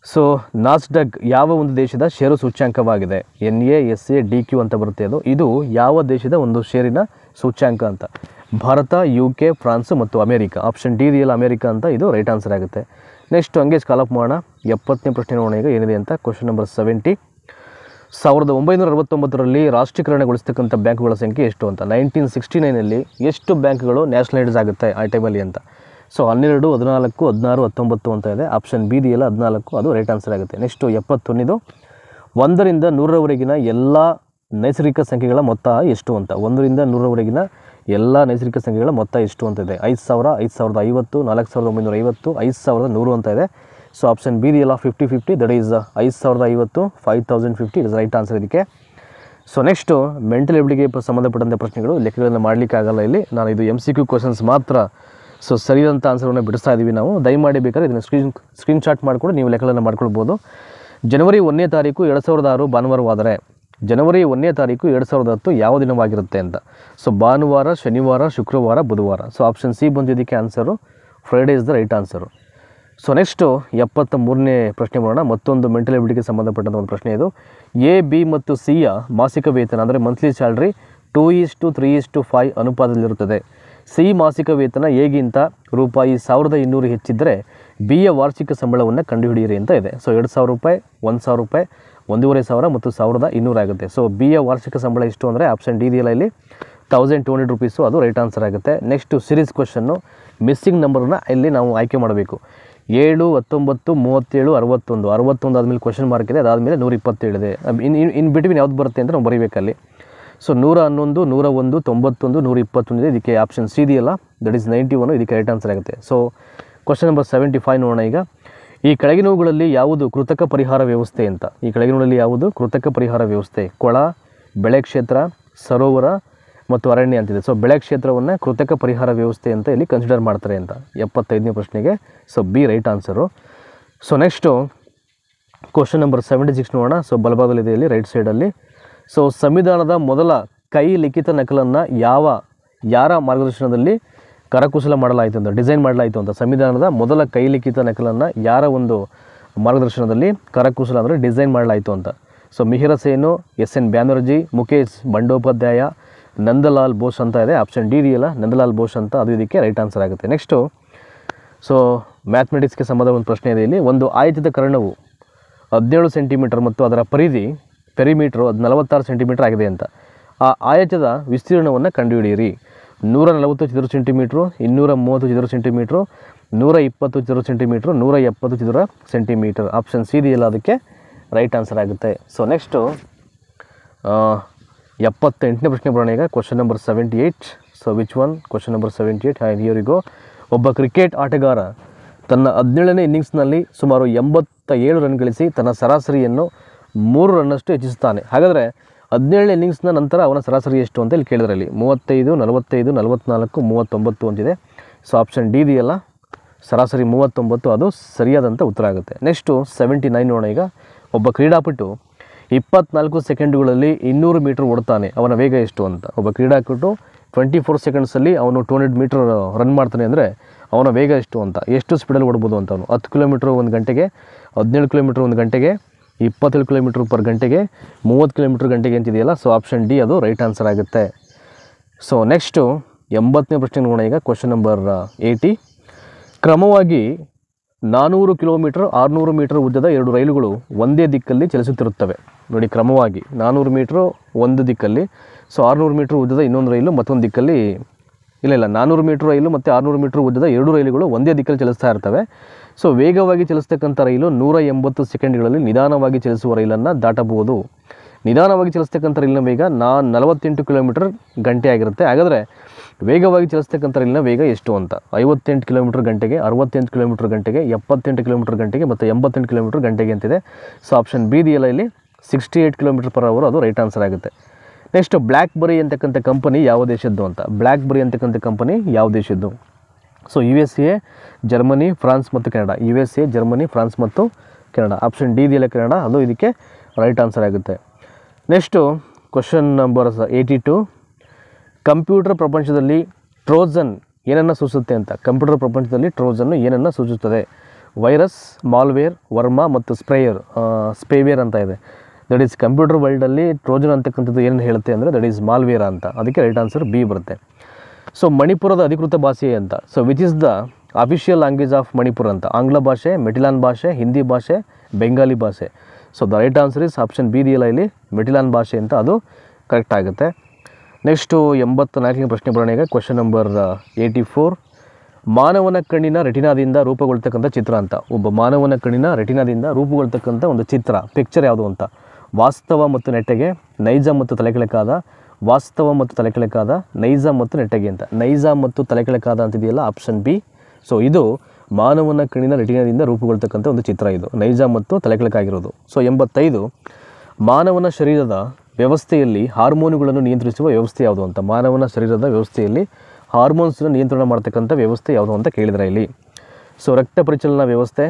[SPEAKER 1] ಸೊ ನಾಸ್ಡಾಕ್ ಯಾವ ಒಂದು ದೇಶದ ಷೇರು ಸೂಚ್ಯಾಂಕವಾಗಿದೆ. NASADQ ಅಂತ ಬರುತ್ತೆ ಅದು. ಇದು ಯಾವ ದೇಶದ ಒಂದು ಷೇರಿನ ಸೂಚ್ಯಾಂಕ ಅಂತ. ಭಾರತ, UK, ಫ್ರಾನ್ಸು ಮತ್ತು ಅಮೇರಿಕಾ. ಆಪ್ಷನ್ ಡಿ ಇದೆಯಲ್ಲ, ಅಮೇರಿಕಾ ಅಂತ, ಇದು ರೈಟ್ ಆನ್ಸರ್ ಆಗುತ್ತೆ. ನೆಕ್ಸ್ಟ್ ಹಂಗೆ ಸ್ಕಾಲಪ್ ಮಾಡೋಣ. 70ನೇ ಪ್ರಶ್ನೆ ನೋಡೋಣ ಈಗ ಏನಿದೆ ಅಂತ. Question number 70. 1969ರಲ್ಲಿ ರಾಷ್ಟ್ರೀಕರಣಗೊಳಿಸ್ತಕ್ಕಂಥ ಬ್ಯಾಂಕುಗಳ ಸಂಖ್ಯೆ ಎಷ್ಟು ಅಂತ. 1969ನಲ್ಲಿ ಎಷ್ಟು ಬ್ಯಾಂಕ್ಗಳು ನ್ಯಾಷನಲೈಸ್ ಆಗುತ್ತೆ ಆ ಟೈಮಲ್ಲಿ ಅಂತ. ಸೊ 12, 14, 16, 19 ಅಂತ ಇದೆ. ಆಪ್ಷನ್ ಬಿ ಇದೆಯಲ್ಲ 14, ಅದು ರೈಟ್ ಆನ್ಸರ್ ಆಗುತ್ತೆ. ನೆಕ್ಸ್ಟು 71ನೇದು, 1ರಿಂದ 100ರವರೆಗಿನ ಎಲ್ಲ ನೈಸರ್ಗಿಕ ಸಂಖ್ಯೆಗಳ ಮೊತ್ತ ಎಷ್ಟು ಅಂತ. 1ರಿಂದ 100ರವರೆಗಿನ ಎಲ್ಲ ನೈಸರ್ಗಿಕ ಸಂಖ್ಯೆಗಳ ಮೊತ್ತ ಎಷ್ಟು ಅಂತ ಇದೆ. 5000, 5050, 4950, 5100 ಅಂತ ಇದೆ. ಸೊ ಆಪ್ಷನ್ ಬಿ ಇದೆಯಲ್ಲ 50-50, that is 5050, 5050 is right answer ಇದಕ್ಕೆ. ಸೊ ನೆಕ್ಸ್ಟು ಮೆಂಟಲ್ ಎಬಿಲಿಟಿಗೆ ಸಂಬಂಧಪಟ್ಟಂಥ ಪ್ರಶ್ನೆಗಳು ಲೆಕ್ಕಗಳನ್ನು ಮಾಡಲಿಕ್ಕಾಗಲ್ಲ ಇಲ್ಲಿ. ನಾನು ಇದು MCQ ಕ್ವಶನ್ಸ್ ಮಾತ್ರ. ಸೊ ಸರಿಯಾದಂಥ ಆನ್ಸರನ್ನು ಬಿಡಿಸ್ತಾ ಇದ್ದೀವಿ ನಾವು. ದಯಮಾಡಿ ಬೇಕಾದ್ರೆ ಇದನ್ನು ಸ್ಕ್ರೀನ್ಶಾಟ್ ಮಾಡಿಕೊಂಡು ನೀವು ಲೆಕ್ಕಗಳನ್ನು ಮಾಡ್ಕೊಳ್ಬೋದು. ಜನವರಿ 1ನೇ ತಾರೀಕು 2006 ಭಾನುವಾರವಾದರೆ ಜನವರಿ 1ನೇ ತಾರೀಕು 2010 ಯಾವ ದಿನವಾಗಿರುತ್ತೆ ಅಂತ. ಸೊ ಭಾನುವಾರ, ಶನಿವಾರ, ಶುಕ್ರವಾರ, ಬುಧವಾರ. ಸೊ ಆಪ್ಷನ್ ಸಿ ಬಂದಿದ್ದಕ್ಕೆ answer Friday is the right answer. So next 73ನೇ ಪ್ರಶ್ನೆ ಮಾಡೋಣ. ಮತ್ತೊಂದು ಮೆಂಟಲ್ ಎಬಿಲಿಟಿಗೆ ಸಂಬಂಧಪಟ್ಟಂಥ ಒಂದು ಪ್ರಶ್ನೆ ಇದು. A, B ಮತ್ತು Cಯ ಮಾಸಿಕ ವೇತನ ಅಂದರೆ ಮಂತ್ಲಿ ಸ್ಯಾಲ್ರಿ 2:3:5 ಅನುಪಾತದಲ್ಲಿರುತ್ತದೆ. ಸಿ ಮಾಸಿಕ ವೇತನ ಎಗಿಂತ ರೂಪಾಯಿ 1200 ಹೆಚ್ಚಿದ್ದರೆ ಬಿಯ ವಾರ್ಷಿಕ ಸಂಬಳವನ್ನು ಕಂಡುಹಿಡಿಯಿರಿ ಅಂತ ಇದೆ. ಸೊ 2000 ರೂಪಾಯಿ, 1000 ರೂಪಾಯಿ, 1500 ಮತ್ತು 1200 ಆಗುತ್ತೆ. ಸೊ ಬಿಯ ವಾರ್ಷಿಕ ಸಂಬಳ ಎಷ್ಟು ಅಂದರೆ ಆಪ್ಷನ್ ಡಿ ಇದೆಯಲ್ಲ ಇಲ್ಲಿ 1200 ರೂಪೀಸು, ಅದು ರೈಟ್ ಆನ್ಸರ್ ಆಗುತ್ತೆ. ನೆಕ್ಸ್ಟು ಸಿರೀಸ್ ಕ್ವಶನ್ನು, ಮಿಸ್ಸಿಂಗ್ ನಂಬರ್ನ ಇಲ್ಲಿ ನಾವು ಆಯ್ಕೆ ಮಾಡಬೇಕು. 7, 19, 37, 61 ಆದಮೇಲೆ ಕ್ವಶನ್ ಮಾರ್ಕ್ ಇದೆ, ಅದಾದಮೇಲೆ 127 ಇದೆ. ಇನ್ ಬಿಟ್ವೀನ್ ಯಾವ್ದು ಬರುತ್ತೆ ಅಂತ ನಾವು ಬರೀಬೇಕಲ್ಲಿ. ಸೊ 111, 101, 91, 121 ಇದೆ. ಇದಕ್ಕೆ ಆಪ್ಷನ್ ಸಿ ಇದೆಯಲ್ಲ ದಟ್ ಈಸ್ 91, ಇದಕ್ಕೆ ರೈಟ್ ಆನ್ಸರ್ ಆಗುತ್ತೆ. ಸೊ ಕ್ವಶನ್ ನಂಬರ್ 75 ನೋಡೋಣ ಈಗ. ಈ ಕೆಳಗಿನವುಗಳಲ್ಲಿ ಯಾವುದು ಕೃತಕ ಪರಿಹಾರ ವ್ಯವಸ್ಥೆ ಅಂತ. ಈ ಕೆಳಗಿನವುಗಳಲ್ಲಿ ಯಾವುದು ಕೃತಕ ಪರಿಹಾರ ವ್ಯವಸ್ಥೆ? ಕೊಳ, ಬೆಳೆ ಕ್ಷೇತ್ರ, ಸರೋವರ ಮತ್ತು ಅರಣ್ಯ ಅಂತಿದೆ. ಸೊ ಬೆಳೆ ಕ್ಷೇತ್ರವನ್ನು ಕೃತಕ ಪರಿಹಾರ ವ್ಯವಸ್ಥೆ ಅಂತ ಇಲ್ಲಿ ಕನ್ಸಿಡರ್ ಮಾಡ್ತಾರೆ ಅಂತ 75ನೇ ಪ್ರಶ್ನೆಗೆ. So B right answer. So next question number 76 ನೋಡೋಣ. ಸೊ ಬಲಭಾಗದಲ್ಲಿದೆ ಇಲ್ಲಿ ರೈಟ್ ಸೈಡಲ್ಲಿ. ಸೊ ಸಂವಿಧಾನದ ಮೊದಲ ಕೈ ಲಿಖಿತ ನಕಲನ್ನು ಯಾರ ಮಾರ್ಗದರ್ಶನದಲ್ಲಿ ಕರಕುಶಲ ಮಾಡಲಾಯಿತು ಅಂತ, ಡಿಸೈನ್ ಮಾಡಲಾಯಿತು ಅಂತ. ಸಂವಿಧಾನದ ಮೊದಲ ಕೈ ಲಿಖಿತ ನಕಲನ್ನು ಯಾರ ಒಂದು ಮಾರ್ಗದರ್ಶನದಲ್ಲಿ ಕರಕುಶಲ ಅಂದರೆ ಡಿಸೈನ್ ಮಾಡಲಾಯಿತು ಅಂತ. ಸೊ ಮಿಹಿರ ಸೇನು, ಎಸ್.ಎನ್. ಬ್ಯಾನರ್ಜಿ, ಮುಖೇಶ್ ಬಂಡೋಪಾಧ್ಯಾಯ, ನಂದಲಾಲ್ ಬೋಸ್ ಅಂತ ಇದೆ. ಆಪ್ಷನ್ ಡಿ ಇದೆಯಲ್ಲ ನಂದಲಾಲ್ ಬೋಸ್ ಅಂತ, ಅದು ಇದಕ್ಕೆ ರೈಟ್ ಆನ್ಸರ್ ಆಗುತ್ತೆ. ನೆಕ್ಸ್ಟು ಸೊ ಮ್ಯಾಥಮೆಟಿಕ್ಸ್ಗೆ ಸಂಬಂಧ ಒಂದು ಪ್ರಶ್ನೆ ಇದೆ ಇಲ್ಲಿ. ಒಂದು ಆಯತದ ಕರ್ಣವು 17 ಸೆಂಟಿಮೀಟರ್ ಮತ್ತು ಅದರ ಪೆರಿಮೀಟ್ರು 46 ಸೆಂಟಿಮೀಟರ್ ಆಗಿದೆ ಅಂತ. ಆ ಆಯತದ ವಿಸ್ತೀರ್ಣವನ್ನು ಕಂಡುಹಿಡಿಯಿರಿ. 140 ಚದುರ ಸೆಂಟಿಮೀಟ್ರು, 230 ಚದುರ ಸೆಂಟಿಮೀಟ್ರು, 120 ಚದುರ ಸೆಂಟಿಮೀಟ್ರು, 170 ಚದುರ ಸೆಂಟಿಮೀಟರ್. ಆಪ್ಷನ್ ಸಿ ಇದೆಯಲ್ಲ ಅದಕ್ಕೆ ರೈಟ್ ಆನ್ಸರ್ ಆಗುತ್ತೆ. ಸೊ ನೆಕ್ಸ್ಟು 78ನೇ ಪ್ರಶ್ನೆ ಬರೋಣ ಈಗ. Question number 78. So which one? Question number 78 here we go. ಒಬ್ಬ ಕ್ರಿಕೆಟ್ ಆಟಗಾರ ತನ್ನ 17ನೇ ಇನ್ನಿಂಗ್ಸ್ನಲ್ಲಿ ಸುಮಾರು 87 ರನ್ ಗಳಿಸಿ ತನ್ನ ಸರಾಸರಿಯನ್ನು 3 ರನ್ನಷ್ಟು ಹೆಚ್ಚಿಸುತ್ತಾನೆ. ಹಾಗಾದರೆ 17ನೇ ಇನ್ನಿಂಗ್ಸ್ನ ನಂತರ ಅವನ ಸರಾಸರಿ ಎಷ್ಟು ಅಂತ ಇಲ್ಲಿ ಕೇಳಿದ್ರಲ್ಲಿ 35, 45, 44, 39 ಅಂತಿದೆ. ಸೊ ಆಪ್ಷನ್ ಡಿ ಇದೆಯಲ್ಲ ಸರಾಸರಿ 39, ಅದು ಸರಿಯಾದಂಥ ಉತ್ತರ ಆಗುತ್ತೆ. ನೆಕ್ಸ್ಟು 79 ನೋಡೋಣ ಈಗ. ಒಬ್ಬ ಕ್ರೀಡಾಪಟು 24 ಸೆಕೆಂಡುಗಳಲ್ಲಿ 200 ಮೀಟರ್ ಓಡ್ತಾನೆ, ಅವನ ವೇಗ ಎಷ್ಟು ಅಂತ. ಒಬ್ಬ ಕ್ರೀಡಾಪಟು 24 ಸೆಕೆಂಡ್ಸಲ್ಲಿ ಅವನು 200 ಮೀಟರ್ ರನ್ ಮಾಡ್ತಾನೆ ಅಂದರೆ ಅವನ ವೇಗ ಎಷ್ಟು ಅಂತ, ಎಷ್ಟು ಸ್ಪೀಡಲ್ಲಿ ಓಡ್ಬೋದು ಅಂತ. ಅವನು 10 ಕಿಲೋಮೀಟ್ರ್ 1 ಗಂಟೆಗೆ, 17 ಕಿಲೋಮೀಟ್ರ್ 1 ಗಂಟೆಗೆ, 27 ಕಿಲೋಮೀಟ್ರ್ ಪರ್ ಗಂಟೆಗೆ, 30 ಕಿಲೋಮೀಟ್ರ್ ಗಂಟೆಗೆ ಅಂತಿದೆಯಲ್ಲ. ಸೊ ಆಪ್ಷನ್ ಡಿ ಅದು ರೈಟ್ ಆನ್ಸರ್ ಆಗುತ್ತೆ. ಸೊ ನೆಕ್ಸ್ಟು 80ನೇ ಪ್ರಶ್ನೆ ನೋಡೋಣ ಈಗ. Question number 80. ಕ್ರಮವಾಗಿ 400 ಕಿಲೋಮೀಟರ್ 600 ಮೀಟರ್ ಉದ್ದದ 2 ರೈಲುಗಳು ಒಂದೇ ದಿಕ್ಕಲ್ಲಿ ಚಲಿಸುತ್ತಿರುತ್ತವೆ. ನೋಡಿ, ಕ್ರಮವಾಗಿ 400 ಮೀಟ್ರು ಒಂದು ದಿಕ್ಕಲ್ಲಿ, ಸೊ 600 ಮೀಟ್ರ್ ಉದ್ದದ ಇನ್ನೊಂದು ರೈಲು ಮತ್ತೊಂದು ದಿಕ್ಕಲ್ಲಿ, ಇಲ್ಲ 400 ಮೀಟ್ರ್ ರೈಲು ಮತ್ತು 600 ಮೀಟ್ರ್ ಉದ್ದದ 2 ರೈಲುಗಳು ಒಂದೇ ದಿಕ್ಕಲ್ಲಿ ಚಲಿಸ್ತಾ ಇರ್ತವೆ. ಸೊ ವೇಗವಾಗಿ ಚಲಿಸ್ತಕ್ಕಂಥ ರೈಲು 180 ಸೆಕೆಂಡ್ಗಳಲ್ಲಿ ನಿಧಾನವಾಗಿ ಚಲಿಸುವ ರೈಲನ್ನು ದಾಟಬಹುದು. ನಿಧಾನವಾಗಿ ಚಲಿಸ್ತಕ್ಕಂಥ ರೈಲಿನ ವೇಗ 48 ಕಿಲೋಮೀಟರ್ ಗಂಟೆ ಆಗಿರುತ್ತೆ. ಹಾಗಾದರೆ ವೇಗವಾಗಿ ಚಲಿಸ್ತಕ್ಕಂಥ ರೈಲಿನ ವೇಗ ಎಷ್ಟು ಅಂತ? 58 ಕಿಲೋಮೀಟರ್ ಗಂಟೆಗೆ, 68 ಕಿಲೋಮೀಟರ್ ಗಂಟೆಗೆ, 78 ಕಿಲೋಮೀಟರ್ ಗಂಟೆಗೆ ಮತ್ತು 88 ಕಿಲೋಮೀಟರ್ ಗಂಟೆಗೆ ಅಂತಿದೆ. ಸೊ ಆಪ್ಷನ್ ಬಿ ಇದೆಯಲ್ಲ ಇಲ್ಲಿ 68 ಕಿಲೋಮೀಟರ್ ಪರ್ ಅವರ್, ಅದು ರೈಟ್ ಆನ್ಸರ್ ಆಗುತ್ತೆ. ನೆಕ್ಸ್ಟ್ ಬ್ಲ್ಯಾಕ್ಬರಿ ಅಂತಕ್ಕಂಥ ಕಂಪನಿ ಯಾವ ದೇಶದ್ದು ಅಂತ. ಬ್ಲ್ಯಾಕ್ಬರಿ ಅಂತಕ್ಕಂಥ ಕಂಪನಿ ಯಾವ ದೇಶದ್ದು? ಸೊ USA, ಜರ್ಮನಿ, ಫ್ರಾನ್ಸ್ ಮತ್ತು ಕೆನಡಾ. USA, ಜರ್ಮನಿ, ಫ್ರಾನ್ಸ್ ಮತ್ತು ಕೆನಡಾ. ಆಪ್ಷನ್ ಡಿ ಇದೆಯಲ್ಲ ಕೆನಡಾ, ಅದು ಇದಕ್ಕೆ ರೈಟ್ ಆನ್ಸರ್ ಆಗುತ್ತೆ. Next question number 82. ಕಂಪ್ಯೂಟರ್ ಪ್ರಪಂಚದಲ್ಲಿ ಟ್ರೋಜನ್ ಏನನ್ನು ಸೂಚಿಸುತ್ತೆ ಅಂತ. ಕಂಪ್ಯೂಟರ್ ಪ್ರಪಂಚದಲ್ಲಿ ಟ್ರೋಜನ್ನು ಏನನ್ನು ಸೂಚಿಸುತ್ತದೆ? ವೈರಸ್, ಮಾಲ್ವೇರ್, ವರ್ಮ ಮತ್ತು ಸ್ಪೇವೇರ್ ಅಂತ ಇದೆ. ದಟ್ ಈಸ್ ಕಂಪ್ಯೂಟರ್ ವರ್ಲ್ಡಲ್ಲಿ ಟ್ರೋಜನ್ ಅಂತಕ್ಕಂಥದ್ದು ಏನು ಹೇಳುತ್ತೆ ಅಂದರೆ ದಟ್ ಈಸ್ ಮಾಲ್ವೇರ್ ಅಂತ. ಅದಕ್ಕೆ ರೈಟ್ ಆನ್ಸರ್ ಬಿ ಬರುತ್ತೆ. ಸೊ ಮಣಿಪುರದ ಅಧಿಕೃತ ಭಾಷೆ ಅಂತ. So which is the official language of Manipur ಅಂತ. ಆಂಗ್ಲ ಭಾಷೆ, ಮೆಟಿಲಾನ್ ಭಾಷೆ, ಹಿಂದಿ ಭಾಷೆ, ಬೆಂಗಾಲಿ ಭಾಷೆ. So the right answer is option B ಇದೆಯಲ್ಲ ಇಲ್ಲಿ ಮೆಟಿಲಾನ್ ಭಾಷೆ ಅಂತ, ಅದು ಕರೆಕ್ಟ್ ಆಗುತ್ತೆ. ನೆಕ್ಸ್ಟು 84ನೇ ಪ್ರಶ್ನೆ ಬರೋಣ ಈಗ. Question number 84. ಮಾನವನ ಕಣ್ಣಿನ ರೆಟಿನಾದಿಂದ ರೂಪುಗೊಳ್ತಕ್ಕಂಥ ಚಿತ್ರ ಅಂತ. ಒಬ್ಬ ಮಾನವನ ಕಣ್ಣಿನ ರೆಟಿನಾದಿಂದ ರೂಪುಗೊಳ್ತಕ್ಕಂಥ ಒಂದು ಚಿತ್ರ, ಪಿಕ್ಚರ್ ಯಾವುದು ಅಂತ. ವಾಸ್ತವ ಮತ್ತು ನೆಟ್ಟಗೆ, ನೈಜ ಮತ್ತು ತಲೆಕೆಳಕಾದ, ವಾಸ್ತವ ಮತ್ತು ತಲೆಕೆಳಕಾದ, ನೈಜ ಮತ್ತು ನೆಟ್ಟಗೆ ಅಂತ. ನೈಜ ಮತ್ತು ತಲೆಕೆಳಕಾದ ಅಂತಿದೆಯಲ್ಲ ಆಪ್ಷನ್ ಬಿ. ಸೊ ಇದು ಮಾನವನ ಕಣ್ಣಿನ ರೆಟಿನಾದಿಂದ ರೂಪುಗೊಳ್ತಕ್ಕಂಥ ಒಂದು ಚಿತ್ರ, ಇದು ನೈಜ ಮತ್ತು ತಲೆಕೆಳಕಾಗಿರೋದು. ಸೊ 85. ಮಾನವನ ಶರೀರದ ವ್ಯವಸ್ಥೆಯಲ್ಲಿ ಹಾರ್ಮೋನುಗಳನ್ನು ನಿಯಂತ್ರಿಸುವ ವ್ಯವಸ್ಥೆ ಯಾವುದು ಅಂತ. ಮಾನವನ ಶರೀರದ ವ್ಯವಸ್ಥೆಯಲ್ಲಿ ಹಾರ್ಮೋನ್ಸನ್ನು ನಿಯಂತ್ರಣ ಮಾಡ್ತಕ್ಕಂಥ ವ್ಯವಸ್ಥೆ ಯಾವುದು ಅಂತ ಕೇಳಿದರೆ ಇಲ್ಲಿ. ಸೊ ರಕ್ತ ಪರಿಚಲನಾ ವ್ಯವಸ್ಥೆ,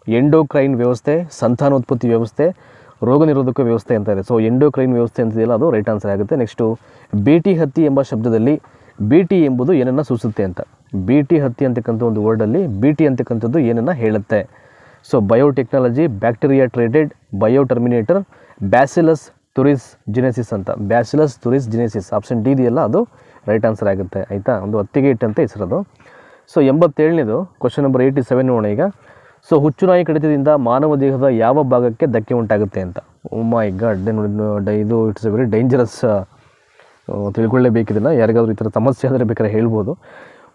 [SPEAKER 1] ಎಂಡೋಕ್ರೈನ್ ವ್ಯವಸ್ಥೆ, ಸಂತಾನೋತ್ಪತ್ತಿ ವ್ಯವಸ್ಥೆ, ರೋಗ ನಿರೋಧಕ ವ್ಯವಸ್ಥೆ ಅಂತ ಇದೆ. ಸೊ ಎಂಡೋಕ್ರೈನ್ ವ್ಯವಸ್ಥೆ ಅಂತಿದೆಯಲ್ಲ ಅದು ರೈಟ್ ಆನ್ಸರ್ ಆಗುತ್ತೆ. ನೆಕ್ಸ್ಟು BT ಹತ್ತಿ ಎಂಬ ಶಬ್ದದಲ್ಲಿ BT ಎಂಬುದು ಏನನ್ನು ಸೂಚಿಸುತ್ತೆ ಅಂತ. BT ಹತ್ತಿ ಅಂತಕ್ಕಂಥ ಒಂದು ವರ್ಡಲ್ಲಿ BT ಅಂತಕ್ಕಂಥದ್ದು ಏನನ್ನು ಹೇಳುತ್ತೆ? So biotechnology, bacteria traded, bio terminator, bacillus thuringiensis ಅಂತ. Bacillus thuringiensis option D ಇದೆಯಲ್ಲ ಅದು ರೈಟ್ ಆನ್ಸರ್ ಆಗುತ್ತೆ ಆಯಿತಾ. ಒಂದು ಹೊತ್ತಿಗೆ ಹಿಟ್ಟು ಅಂತ ಹೆಸರದು. ಸೊ 87ನೇದು ಕ್ವಶನ್ ನಂಬರ್ 87 ನೋಡೋಣ ಈಗ. ಸೊ ಹುಚ್ಚುನಾಯಿ ಕಡಿತದಿಂದ ಮಾನವ ದೇಹದ ಯಾವ ಭಾಗಕ್ಕೆ ಧಕ್ಕೆ ಉಂಟಾಗುತ್ತೆ ಅಂತ. ಓ ಮೈ ಗಾಡ್, ಇದು ಇಟ್ಸ್ ಎ ವೆರಿ ಡೇಂಜರಸ್. ತಿಳ್ಕೊಳ್ಳೇಬೇಕಿದನ್ನು. ಯಾರಿಗಾದ್ರೂ ಈ ಥರ ಸಮಸ್ಯೆ ಆದರೆ ಬೇಕಾದ್ರೆ ಹೇಳ್ಬೋದು.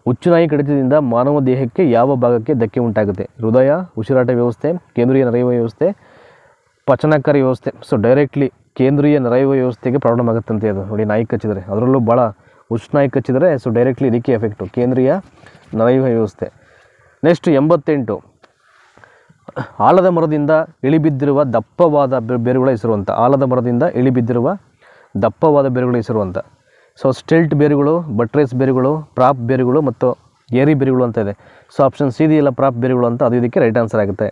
[SPEAKER 1] ಹುಚ್ಚುನಾಯಿ ಕಡಿತದಿಂದ ಮಾನವ ದೇಹಕ್ಕೆ ಯಾವ ಭಾಗಕ್ಕೆ ಧಕ್ಕೆ ಉಂಟಾಗುತ್ತೆ? ಹೃದಯ, ಉಸಿರಾಟ ವ್ಯವಸ್ಥೆ, ಕೇಂದ್ರೀಯ ನರವ್ಯೂಹ ವ್ಯವಸ್ಥೆ, ಪಚನಕಾರಿ ವ್ಯವಸ್ಥೆ. ಸೊ ಡೈರೆಕ್ಟ್ಲಿ ಕೇಂದ್ರೀಯ ನರವ್ಯೂಹ ವ್ಯವಸ್ಥೆಗೆ ಪ್ರಾಬ್ಲಮ್ ಆಗುತ್ತಂತೆ ಅದು. ನೋಡಿ, ನಾಯಿ ಕಚ್ಚಿದರೆ, ಅದರಲ್ಲೂ ಭಾಳ ಹುಚ್ಚುನಾಯಿ ಕಚ್ಚಿದರೆ ಸೊ ಡೈರೆಕ್ಟ್ಲಿ ಇದಕ್ಕೆ ಎಫೆಕ್ಟು, ಕೇಂದ್ರೀಯ ನರವ್ಯೂಹ ವ್ಯವಸ್ಥೆ. ನೆಕ್ಸ್ಟ್ 88, ಆಲದ ಮರದಿಂದ ಇಳಿಬಿದ್ದಿರುವ ದಪ್ಪವಾದ ಬೇರುಗಳ ಹೆಸರು ಅಂತ. ಆಲದ ಮರದಿಂದ ಇಳಿಬಿದ್ದಿರುವ ದಪ್ಪವಾದ ಬೇರುಗಳ ಹೆಸರು ಅಂತ. ಸೊ ಸ್ಟೆಲ್ಟ್ ಬೇರುಗಳು, ಬಟ್ರೇಸ್ ಬೇರುಗಳು, ಪ್ರಾಪ್ ಬೇರುಗಳು ಮತ್ತು ಏರಿ ಬೇರುಗಳು ಅಂತ ಇದೆ. ಸೊ ಆಪ್ಷನ್ ಸಿ ಇದೆಯಲ್ಲ, ಪ್ರಾಪ್ ಬೇರುಗಳು ಅಂತ, ಅದು ಇದಕ್ಕೆ ರೈಟ್ ಆನ್ಸರ್ ಆಗುತ್ತೆ.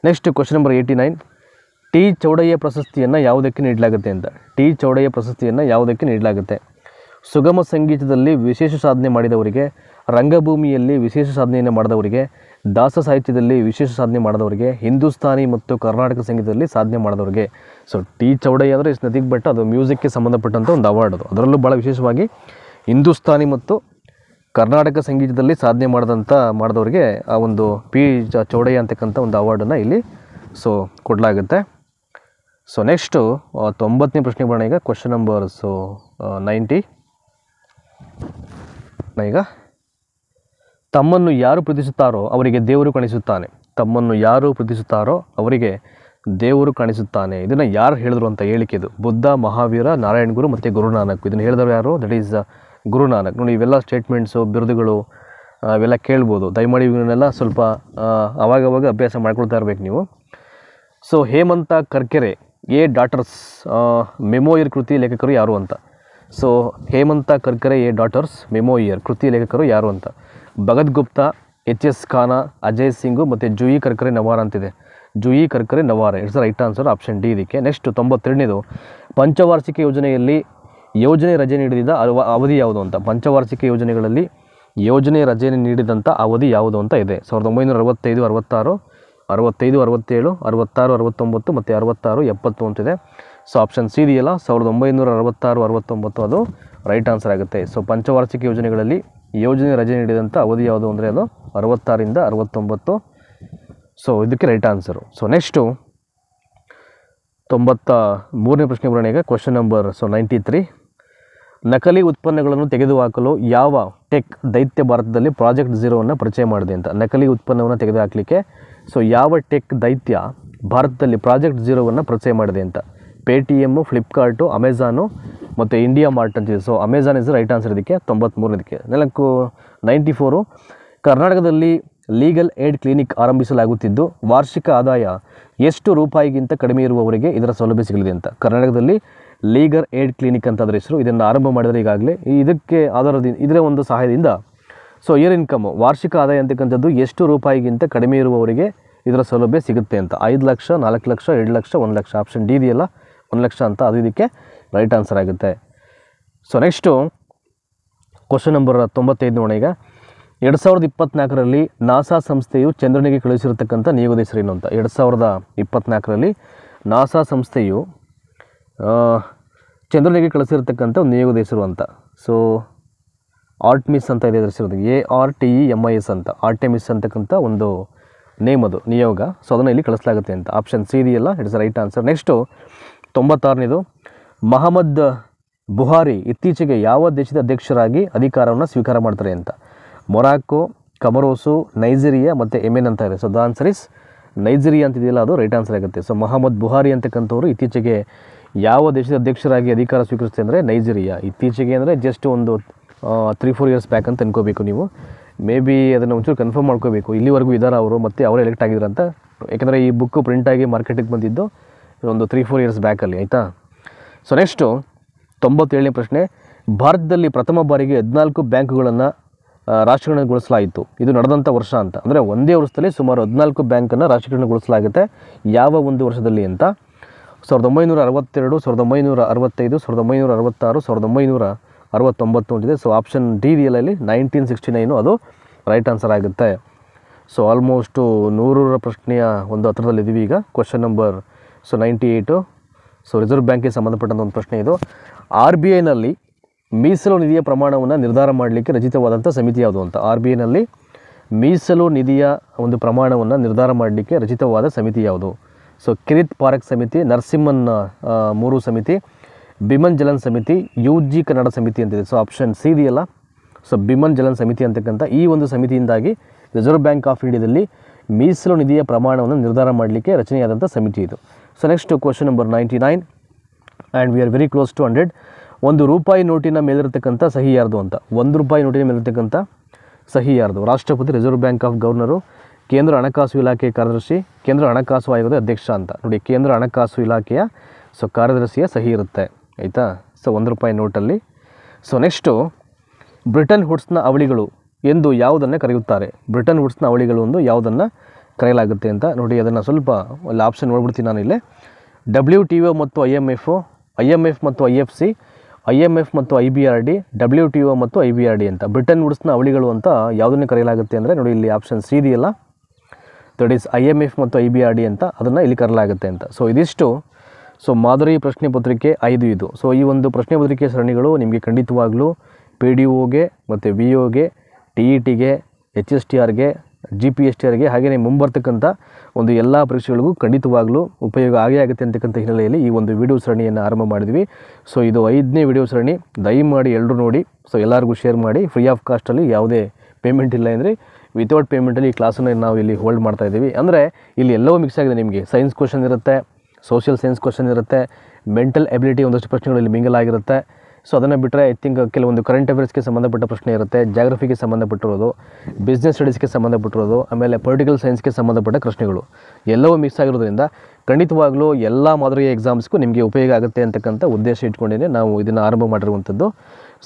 [SPEAKER 1] Next question number 89, T Chowdaiah ಪ್ರಶಸ್ತಿಯನ್ನು ಯಾವುದಕ್ಕೆ ನೀಡಲಾಗುತ್ತೆ ಅಂತ. ಟಿ ಚೌಡಯ್ಯ ಪ್ರಶಸ್ತಿಯನ್ನು ಯಾವುದಕ್ಕೆ ನೀಡಲಾಗುತ್ತೆ? ಸುಗಮ ಸಂಗೀತದಲ್ಲಿ ವಿಶೇಷ ಸಾಧನೆ ಮಾಡಿದವರಿಗೆ, ರಂಗಭೂಮಿಯಲ್ಲಿ ವಿಶೇಷ ಸಾಧನೆಯನ್ನು ಮಾಡಿದವರಿಗೆ, ದಾಸ ಸಾಹಿತ್ಯದಲ್ಲಿ ವಿಶೇಷ ಸಾಧನೆ ಮಾಡಿದವರಿಗೆ, ಹಿಂದೂಸ್ತಾನಿ ಮತ್ತು ಕರ್ನಾಟಕ ಸಂಗೀತದಲ್ಲಿ ಸಾಧನೆ ಮಾಡಿದವರಿಗೆ. ಸೊ ಟಿ ಚೌಡಯ್ಯ ಅಂದರೆ ಇಸ್ ನಥಿಂಗ್ ಬಟ್ ಅದು ಮ್ಯೂಸಿಕ್ಗೆ ಸಂಬಂಧಪಟ್ಟಂಥ ಒಂದು ಅವಾರ್ಡ್ ಅದು. ಅದರಲ್ಲೂ ಭಾಳ ವಿಶೇಷವಾಗಿ ಹಿಂದೂಸ್ತಾನಿ ಮತ್ತು ಕರ್ನಾಟಕ ಸಂಗೀತದಲ್ಲಿ ಸಾಧನೆ ಮಾಡಿದವರಿಗೆ ಆ ಒಂದು ಪಿ ಚೌಡಯ್ಯ ಅಂತಕ್ಕಂಥ ಒಂದು ಅವಾರ್ಡನ್ನು ಇಲ್ಲಿ ಸೊ ಕೊಡಲಾಗುತ್ತೆ. ಸೊ ನೆಕ್ಸ್ಟು 90ನೇ ಪ್ರಶ್ನೆ ಬರೋಣ ಈಗ. ಕ್ವಶನ್ ನಂಬರ್ 90 ಈಗ. ತಮ್ಮನ್ನು ಯಾರು ಪ್ರೀತಿಸುತ್ತಾರೋ ಅವರಿಗೆ ದೇವರು ಕಾಣಿಸುತ್ತಾನೆ. ತಮ್ಮನ್ನು ಯಾರು ಪ್ರೀತಿಸುತ್ತಾರೋ ಅವರಿಗೆ ದೇವರು ಕಾಣಿಸುತ್ತಾನೆ. ಇದನ್ನು ಯಾರು ಹೇಳಿದ್ರು ಅಂತ ಹೇಳಿಕೆದು? ಬುದ್ಧ, ಮಹಾವೀರ, ನಾರಾಯಣ ಗುರು ಮತ್ತು ಗುರುನಾನಕ್. ಇದನ್ನು ಹೇಳಿದವರು ಯಾರು? That is Guru Nanak. ನೋಡಿ, ಇವೆಲ್ಲ ಸ್ಟೇಟ್ಮೆಂಟ್ಸು, ಬಿರುದುಗಳು ಇವೆಲ್ಲ ಕೇಳ್ಬೋದು. ದಯಮಾಡಿ ಇವನ್ನೆಲ್ಲ ಸ್ವಲ್ಪ ಅವಾಗವಾಗ ಅಭ್ಯಾಸ ಮಾಡ್ಕೊಳ್ತಾ ಇರಬೇಕು ನೀವು. So Hemant Karkare a daughter's memoir ಕೃತಿ ಲೇಖಕರು ಯಾರು ಅಂತ. So Hemant Karkare a daughter's memoir ಕೃತಿ ಲೇಖಕರು ಯಾರು ಅಂತ. ಭಗತ್ ಗುಪ್ತಾ, HS ಖಾನ, ಅಜಯ್ ಸಿಂಗು ಮತ್ತು ಜೂಯಿ ಕರ್ಕರೆ ನವಾರ ಅಂತಿದೆ. Jui Karkare Navare it's right answer, option D ಇದಕ್ಕೆ. ನೆಕ್ಸ್ಟ್ 92ನೇದು, ಪಂಚವಾರ್ಷಿಕ ಯೋಜನೆಯಲ್ಲಿ ಯೋಜನೆ ರಜೆ ನೀಡಿದ ಅವಧಿ ಯಾವುದು ಅಂತ. ಪಂಚವಾರ್ಷಿಕ ಯೋಜನೆಗಳಲ್ಲಿ ಯೋಜನೆ ರಜೆ ನೀಡಿದಂಥ ಅವಧಿ ಯಾವುದು ಅಂತ ಇದೆ. 1965, 66, 65, 67, 66, 69 ಮತ್ತು 66, 70 ಅಂತಿದೆ. ಸೊ ಆಪ್ಷನ್ ಸಿ ಇದೆಯಲ್ಲ, 1966, 69 ಅದು ರೈಟ್ ಆನ್ಸರ್ ಆಗುತ್ತೆ. ಸೊ ಪಂಚವಾರ್ಷಿಕ ಯೋಜನೆಗಳಲ್ಲಿ ಯೋಜನೆ ರಜೆ ನೀಡಿದಂಥ ಅವಧಿ ಯಾವುದು ಅಂದರೆ ಅದು 66ರಿಂದ 69. ಸೊ ಇದಕ್ಕೆ ರೈಟ್ ಆನ್ಸರು. ಸೊ ನೆಕ್ಸ್ಟು 93ನೇ ಪ್ರಶ್ನೆ ಬರೋಣ ಈಗ. ಕ್ವಶನ್ ನಂಬರ್ 93, ನಕಲಿ ಉತ್ಪನ್ನಗಳನ್ನು ತೆಗೆದುಹಾಕಲು ಯಾವ ಟೆಕ್ ದೈತ್ಯ ಭಾರತದಲ್ಲಿ ಪ್ರಾಜೆಕ್ಟ್ 0ವನ್ನು ಪರಿಚಯ ಮಾಡಿದೆ ಅಂತ. ನಕಲಿ ಉತ್ಪನ್ನವನ್ನು ತೆಗೆದುಹಾಕಲಿಕ್ಕೆ ಸೊ ಯಾವ ಟೆಕ್ ದೈತ್ಯ ಭಾರತದಲ್ಲಿ ಪ್ರಾಜೆಕ್ಟ್ 0ವನ್ನು ಪರಿಚಯ ಮಾಡಿದೆ ಅಂತ. ಪೇಟಿಎಮ್ಮು, ಫ್ಲಿಪ್ಕಾರ್ಟು, ಅಮೆಝಾನು ಮತ್ತು ಇಂಡಿಯಾ ಮಾರ್ಟ್ ಅಂತಿದೆ. So Amazon is right answer ಇದಕ್ಕೆ 93ನೇದಕ್ಕೆ. 94, ಕರ್ನಾಟಕದಲ್ಲಿ ಲೀಗಲ್ ಏಡ್ ಕ್ಲಿನಿಕ್ ಆರಂಭಿಸಲಾಗುತ್ತಿದ್ದು ವಾರ್ಷಿಕ ಆದಾಯ ಎಷ್ಟು ರೂಪಾಯಿಗಿಂತ ಕಡಿಮೆ ಇರುವವರಿಗೆ ಇದರ ಸೌಲಭ್ಯ ಸಿಗಲಿದೆ ಅಂತ. ಕರ್ನಾಟಕದಲ್ಲಿ ಲೀಗಲ್ ಏಡ್ ಕ್ಲಿನಿಕ್ ಅಂತ ಅದರ ಹೆಸರು. ಇದನ್ನು ಆರಂಭ ಮಾಡಿದರೆ ಈಗಾಗಲೇ ಇದಕ್ಕೆ ಆಧಾರದಿಂದ ಇದರ ಒಂದು ಸಹಾಯದಿಂದ ಸೊ ಇಯರ್ ಇನ್ಕಮ್ ವಾರ್ಷಿಕ ಆದಾಯ ಅಂತಕ್ಕಂಥದ್ದು ಎಷ್ಟು ರೂಪಾಯಿಗಿಂತ ಕಡಿಮೆ ಇರುವವರಿಗೆ ಇದರ ಸೌಲಭ್ಯ ಸಿಗುತ್ತೆ ಅಂತ. 5 ಲಕ್ಷ, 4 ಲಕ್ಷ, 2 ಲಕ್ಷ, 1 ಲಕ್ಷ. ಆಪ್ಷನ್ ಡಿ ಇದೆಯಲ್ಲ, 1 ಲಕ್ಷ ಅಂತ, ಅದು ಇದಕ್ಕೆ ರೈಟ್ ಆನ್ಸರ್ ಆಗುತ್ತೆ. ಸೊ ನೆಕ್ಸ್ಟು ಕ್ವಶನ್ ನಂಬರ್ 95 ನೋಡೋಣ ಈಗ. 2024ರಲ್ಲಿ ನಾಸಾ ಸಂಸ್ಥೆಯು ಚಂದ್ರನಿಗೆ ಕಳುಹಿಸಿರತಕ್ಕಂಥ ನಿಯೋಗದ ಹೆಸರೇನು ಅಂತ. 2024ರಲ್ಲಿ ನಾಸಾ ಸಂಸ್ಥೆಯು ಚಂದ್ರನಿಗೆ ಕಳಿಸಿರತಕ್ಕಂಥ ಒಂದು ನಿಯೋಗದ ಹೆಸರು ಅಂತ. ಸೊ ಆರ್ಟಮಿಸ್ ಅಂತ ಇದೆ ಅದರ ಹೆಸರು, ARTEMIS ಅಂತ. ಆರ್ಟೆಮಿಸ್ ಅಂತಕ್ಕಂಥ ಒಂದು ನೇಮ್ ಅದು, ನಿಯೋಗ. ಸೊ ಅದನ್ನು ಇಲ್ಲಿ ಕಳಿಸಲಾಗುತ್ತೆ ಅಂತ. ಆಪ್ಷನ್ ಸಿ ಇದೆಯಲ್ಲ, ಇಟ್ಸ್ ರೈಟ್ ಆನ್ಸರ್. ನೆಕ್ಸ್ಟು 96ನೇದು, ಮಹಮ್ಮದ್ ಬುಹಾರಿ ಇತ್ತೀಚೆಗೆ ಯಾವ ದೇಶದ ಅಧ್ಯಕ್ಷರಾಗಿ ಅಧಿಕಾರವನ್ನು ಸ್ವೀಕಾರ ಮಾಡ್ತಾರೆ ಅಂತ. ಮೊರಾಕೋ, ಕಮರೋಸು, ನೈಜೀರಿಯಾ ಮತ್ತು ಯೆಮೆನ್ ಅಂತ ಇದೆ. So the answer is Nigeria ಅಂತಿದೆಯಲ್ಲ, ಅದು ರೈಟ್ ಆನ್ಸರ್ ಆಗುತ್ತೆ. ಸೊ ಮಹಮ್ಮದ್ ಬುಹಾರಿ ಅಂತಕ್ಕಂಥವ್ರು ಇತ್ತೀಚೆಗೆ ಯಾವ ದೇಶದ ಅಧ್ಯಕ್ಷರಾಗಿ ಅಧಿಕಾರ ಸ್ವೀಕರಿಸುತ್ತೆ ಅಂದರೆ ನೈಜೀರಿಯಾ. ಇತ್ತೀಚೆಗೆ ಅಂದರೆ ಜಸ್ಟ್ ಒಂದು 3-4 ಇಯರ್ಸ್ ಬ್ಯಾಕ್ ಅಂತ ಅನ್ಕೋಬೇಕು ನೀವು. ಮೇ ಬಿ ಅದನ್ನು ಒಂಚೂರು ಕನ್ಫರ್ಮ್ ಮಾಡ್ಕೋಬೇಕು. ಇಲ್ಲಿವರೆಗೂ ಇದ್ದಾರೆ ಅವರು, ಮತ್ತು ಅವರೇ ಎಲೆಕ್ಟ್ ಆಗಿದ್ರು ಅಂತ. ಯಾಕೆಂದರೆ ಈ ಬುಕ್ಕು ಪ್ರಿಂಟಾಗಿ ಮಾರ್ಕೆಟಿಗೆ ಬಂದಿದ್ದು ಒಂದು 3-4 ಇಯರ್ಸ್ ಬ್ಯಾಕಲ್ಲಿ, ಆಯಿತಾ. ಸೊ ನೆಕ್ಸ್ಟು 97ನೇ ಪ್ರಶ್ನೆ, ಭಾರತದಲ್ಲಿ ಪ್ರಥಮ ಬಾರಿಗೆ 14 ಬ್ಯಾಂಕುಗಳನ್ನು ರಾಷ್ಟ್ರೀಕರಣಗೊಳಿಸಲಾಯಿತು. ಇದು ನಡೆದಂಥ ವರ್ಷ ಅಂತ. ಅಂದರೆ ಒಂದೇ ವರ್ಷದಲ್ಲಿ ಸುಮಾರು 14 ಬ್ಯಾಂಕನ್ನು ರಾಷ್ಟ್ರೀಕರಣಗೊಳಿಸಲಾಗುತ್ತೆ. ಯಾವ ಒಂದು ವರ್ಷದಲ್ಲಿ ಅಂತ. 1962, 1965, 1966, 1969 ಅಂತಿದೆ. ಸೊ ಆಪ್ಷನ್ ಡಿ ಇದೆಯಲ್ಲ, 1969 ಅದು ರೈಟ್ ಆನ್ಸರ್ ಆಗುತ್ತೆ. ಸೊ ಆಲ್ಮೋಸ್ಟು 100ರ ಪ್ರಶ್ನೆಯ ಒಂದು ಹತ್ರದಲ್ಲಿದ್ದೀವಿ ಈಗ. Question number 98. ಸೊ ರಿಸರ್ವ್ ಬ್ಯಾಂಕಿಗೆ ಸಂಬಂಧಪಟ್ಟಂಥ ಒಂದು ಪ್ರಶ್ನೆ ಇದು. RBIನಲ್ಲಿ ಮೀಸಲು ನಿಧಿಯ ಪ್ರಮಾಣವನ್ನು ನಿರ್ಧಾರ ಮಾಡಲಿಕ್ಕೆ ರಚಿತವಾದಂಥ ಸಮಿತಿ ಯಾವುದು ಅಂತ. RBIನಲ್ಲಿ ಮೀಸಲು ನಿಧಿಯ ಒಂದು ಪ್ರಮಾಣವನ್ನು ನಿರ್ಧಾರ ಮಾಡಲಿಕ್ಕೆ ರಚಿತವಾದ ಸಮಿತಿ ಯಾವುದು? ಸೊ ಕಿರಿತ್ ಪಾರಕ್ ಸಮಿತಿ, ನರಸಿಂಹನ್ 3 ಸಮಿತಿ, ಬಿಮನ್ ಜಲನ್ ಸಮಿತಿ, UG ಕನ್ನಡ ಸಮಿತಿ ಅಂತಿದೆ. ಸೊ ಆಪ್ಷನ್ ಸಿ ಇದೆಯಲ್ಲ, ಸೊ ಬಿಮನ್ ಜಲನ್ ಸಮಿತಿ ಅಂತಕ್ಕಂಥ ಈ ಒಂದು ಸಮಿತಿಯಿಂದಾಗಿ ರಿಸರ್ವ್ ಬ್ಯಾಂಕ್ ಆಫ್ ಇಂಡಿಯಾದಲ್ಲಿ ಮೀಸಲು ನಿಧಿಯ ಪ್ರಮಾಣವನ್ನು ನಿರ್ಧಾರ ಮಾಡಲಿಕ್ಕೆ ರಚನೆಯಾದಂಥ ಸಮಿತಿ ಇದು. So next question number 99 and we are very close to 100. 1 ರೂಪಾಯಿ ನೋಟಿನ ಮೇಲಿರತಕ್ಕಂಥ ಸಹಿ ಯಾರ್ದು ಅಂತ. 1 ರೂಪಾಯಿ ನೋಟಿನ ಮೇಲಿರತಕ್ಕಂಥ ಸಹಿ ಯಾರ್ದು? ರಾಷ್ಟ್ರಪತಿ, ರಿಸರ್ವ್ ಬ್ಯಾಂಕ್ ಆಫ್ ಗವರ್ನರು, ಕೇಂದ್ರ ಹಣಕಾಸು ಇಲಾಖೆ ಕಾರ್ಯದರ್ಶಿ, ಕೇಂದ್ರ ಹಣಕಾಸು ಆಯೋಗದ ಅಧ್ಯಕ್ಷ ಅಂತ. ನೋಡಿ, ಕೇಂದ್ರ ಹಣಕಾಸು ಇಲಾಖೆಯ ಕಾರ್ಯದರ್ಶಿಯ ಸಹಿ ಇರುತ್ತೆ, ಆಯಿತಾ. ಸೊ 1 ರೂಪಾಯಿ ನೋಟಲ್ಲಿ. ಸೊ ನೆಕ್ಸ್ಟು, ಬ್ರಿಟನ್ ವುಡ್ಸ್ನ ಅವಳಿಗಳು ಎಂದು ಯಾವುದನ್ನು ಕರೆಯುತ್ತಾರೆ? ಬ್ರಿಟನ್ ವುಡ್ಸ್ನ ಅವಳಿಗಳು ಎಂದು ಯಾವುದನ್ನು ಕರೆಯಲಾಗುತ್ತೆ ಅಂತ. ನೋಡಿ, ಅದನ್ನು ಸ್ವಲ್ಪ ಅಲ್ಲಿ ಆಪ್ಷನ್ ನೋಡ್ಬಿಡ್ತೀನಿ ನಾನು ಇಲ್ಲಿ. WTO ಮತ್ತು IMF ಮತ್ತು IFC, IMF ಮತ್ತು IBRD, WTO ಮತ್ತು IBRD ಅಂತ. ಬ್ರಿಟನ್ ವುಡ್ಸ್ನ ಅವಳಿಗಳು ಅಂತ ಯಾವುದನ್ನು ಕರೆಯಲಾಗುತ್ತೆ ಅಂದರೆ ನೋಡಿ, ಇಲ್ಲಿ ಆಪ್ಷನ್ ಸಿ ಇದೆಯಲ್ಲ, ದಟ್ ಈಸ್ IMF ಮತ್ತು IBRD ಅಂತ, ಅದನ್ನು ಇಲ್ಲಿ ಕರೆಯಲಾಗುತ್ತೆ ಅಂತ. ಸೊ ಇದಿಷ್ಟು ಮಾದರಿ ಪ್ರಶ್ನೆ ಪತ್ರಿಕೆ 5 ಇದು. ಸೊ ಈ ಒಂದು ಪ್ರಶ್ನೆ ಪತ್ರಿಕೆ ಸರಣಿಗಳು ನಿಮಗೆ ಖಂಡಿತವಾಗಲೂ PDOಗೆ ಮತ್ತು VOಗೆ, TETಗೆ, HSTRಗೆ, GPSTRಗೆ ಹಾಗೆಯೇ ಮುಂಬರ್ತಕ್ಕಂಥ ಒಂದು ಎಲ್ಲ ಪರೀಕ್ಷೆಗಳಿಗೂ ಖಂಡಿತವಾಗಲೂ ಉಪಯೋಗ ಆಗುತ್ತೆ ಅಂತಕ್ಕಂಥ ಹಿನ್ನೆಲೆಯಲ್ಲಿ ಈ ಒಂದು ವಿಡಿಯೋ ಸರಣಿಯನ್ನು ಆರಂಭ ಮಾಡಿದ್ವಿ. ಸೊ ಇದು 5ನೇ ವಿಡಿಯೋ ಸರಣಿ. ದಯಮಾಡಿ ಎಲ್ಲರೂ ನೋಡಿ, ಸೊ ಎಲ್ಲರಿಗೂ ಶೇರ್ ಮಾಡಿ. ಫ್ರೀ ಆಫ್ ಕಾಸ್ಟಲ್ಲಿ ಯಾವುದೇ ಪೇಮೆಂಟ್ ಇಲ್ಲ ಅಂದರೆ ವಿತೌಟ್ ಪೇಮೆಂಟಲ್ಲಿ ಈ ಕ್ಲಾಸನ್ನು ನಾವು ಇಲ್ಲಿ ಹೋಲ್ಡ್ ಮಾಡ್ತಾ ಇದ್ದೀವಿ. ಅಂದರೆ ಇಲ್ಲಿ ಎಲ್ಲವೂ ಮಿಕ್ಸ್ ಆಗಿದೆ. ನಿಮಗೆ ಸೈನ್ಸ್ ಕ್ವಶನ್ ಇರುತ್ತೆ, ಸೋಷಿಯಲ್ ಸೈನ್ಸ್ ಕ್ವಶನ್ ಇರುತ್ತೆ, ಮೆಂಟಲ್ ಎಬಿಲಿಟಿ ಒಂದಷ್ಟು ಪ್ರಶ್ನೆಗಳಲ್ಲಿ ಮಿಂಗಲ್ ಆಗಿರುತ್ತೆ. ಸೊ ಅದನ್ನು ಬಿಟ್ಟರೆ ಐ ಥಿಂಕ್ ಕೆಲವೊಂದು ಕರೆಂಟ್ ಅಫೇರ್ಸ್ಗೆ ಸಂಬಂಧಪಟ್ಟ ಪ್ರಶ್ನೆ ಇರುತ್ತೆ, ಜಾಗ್ರಫಿಗೆ ಸಂಬಂಧಪಟ್ಟಿರೋದು, ಬಿಸ್ನೆಸ್ ಸ್ಟಡೀಸ್ಗೆ ಸಂಬಂಧಪಟ್ಟಿರೋದು, ಆಮೇಲೆ ಪೊಲಿಟಿಕಲ್ ಸೈನ್ಸ್ಗೆ ಸಂಬಂಧಪಟ್ಟ ಪ್ರಶ್ನೆಗಳು ಎಲ್ಲವೂ ಮಿಕ್ಸ್ ಆಗಿರೋದ್ರಿಂದ ಖಂಡಿತವಾಗಲೂ ಎಲ್ಲ ಮಾದರಿಯ ಎಕ್ಸಾಮ್ಸ್ಗೂ ನಿಮಗೆ ಉಪಯೋಗ ಆಗುತ್ತೆ ಅಂತಕ್ಕಂಥ ಉದ್ದೇಶ ಇಟ್ಕೊಂಡಿನೇ ನಾವು ಇದನ್ನು ಆರಂಭ ಮಾಡಿರುವಂಥದ್ದು.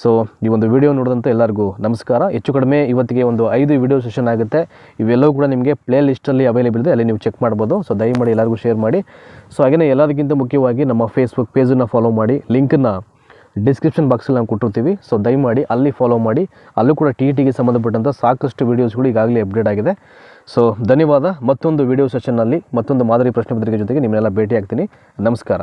[SPEAKER 1] ಸೊ ಈ ಒಂದು ವಿಡಿಯೋ ನೋಡಿದಂಥ ಎಲ್ಲರಿಗೂ ನಮಸ್ಕಾರ. ಹೆಚ್ಚು ಕಡಿಮೆ ಇವತ್ತಿಗೆ ಒಂದು 5 ವಿಡಿಯೋ ಸೆಷನ್ ಆಗುತ್ತೆ. ಇವೆಲ್ಲವೂ ಕೂಡ ನಿಮಗೆ ಪ್ಲೇ ಲಿಸ್ಟಲ್ಲಿ ಅವೈಲೇಬಲ್ ಇದೆ, ಅಲ್ಲಿ ನೀವು ಚೆಕ್ ಮಾಡ್ಬೋದು. ಸೊ ದಯಮಾಡಿ ಎಲ್ಲರಿಗೂ ಶೇರ್ ಮಾಡಿ. ಸೊ ಹಾಗೆಯೇ ಎಲ್ಲದಕ್ಕಿಂತ ಮುಖ್ಯವಾಗಿ ನಮ್ಮ ಫೇಸ್ಬುಕ್ ಪೇಜನ್ನು ಫಾಲೋ ಮಾಡಿ. ಲಿಂಕನ್ನು ಡಿಸ್ಕ್ರಿಪ್ಷನ್ ಬಾಕ್ಸಲ್ಲಿ ನಾವು ಕೊಟ್ಟಿರ್ತೀವಿ. ಸೊ ದಯಮಾಡಿ ಅಲ್ಲಿ ಫಾಲೋ ಮಾಡಿ. ಅಲ್ಲೂ ಕೂಡ TETಗೆ ಸಂಬಂಧಪಟ್ಟಂಥ ಸಾಕಷ್ಟು ವೀಡಿಯೋಸ್ಗಳು ಈಗಾಗಲೇ ಅಪ್ಡೇಟ್ ಆಗಿದೆ. ಸೊ ಧನ್ಯವಾದ. ಮತ್ತೊಂದು ವಿಡಿಯೋ ಸೆಷನ್ನಲ್ಲಿ ಮತ್ತೊಂದು ಮಾದರಿ ಪ್ರಶ್ನೆ ಪತ್ರಿಕೆ ಜೊತೆಗೆ ನಿಮ್ಮನ್ನೆಲ್ಲ ಭೇಟಿ ಆಗ್ತೀನಿ. ನಮಸ್ಕಾರ.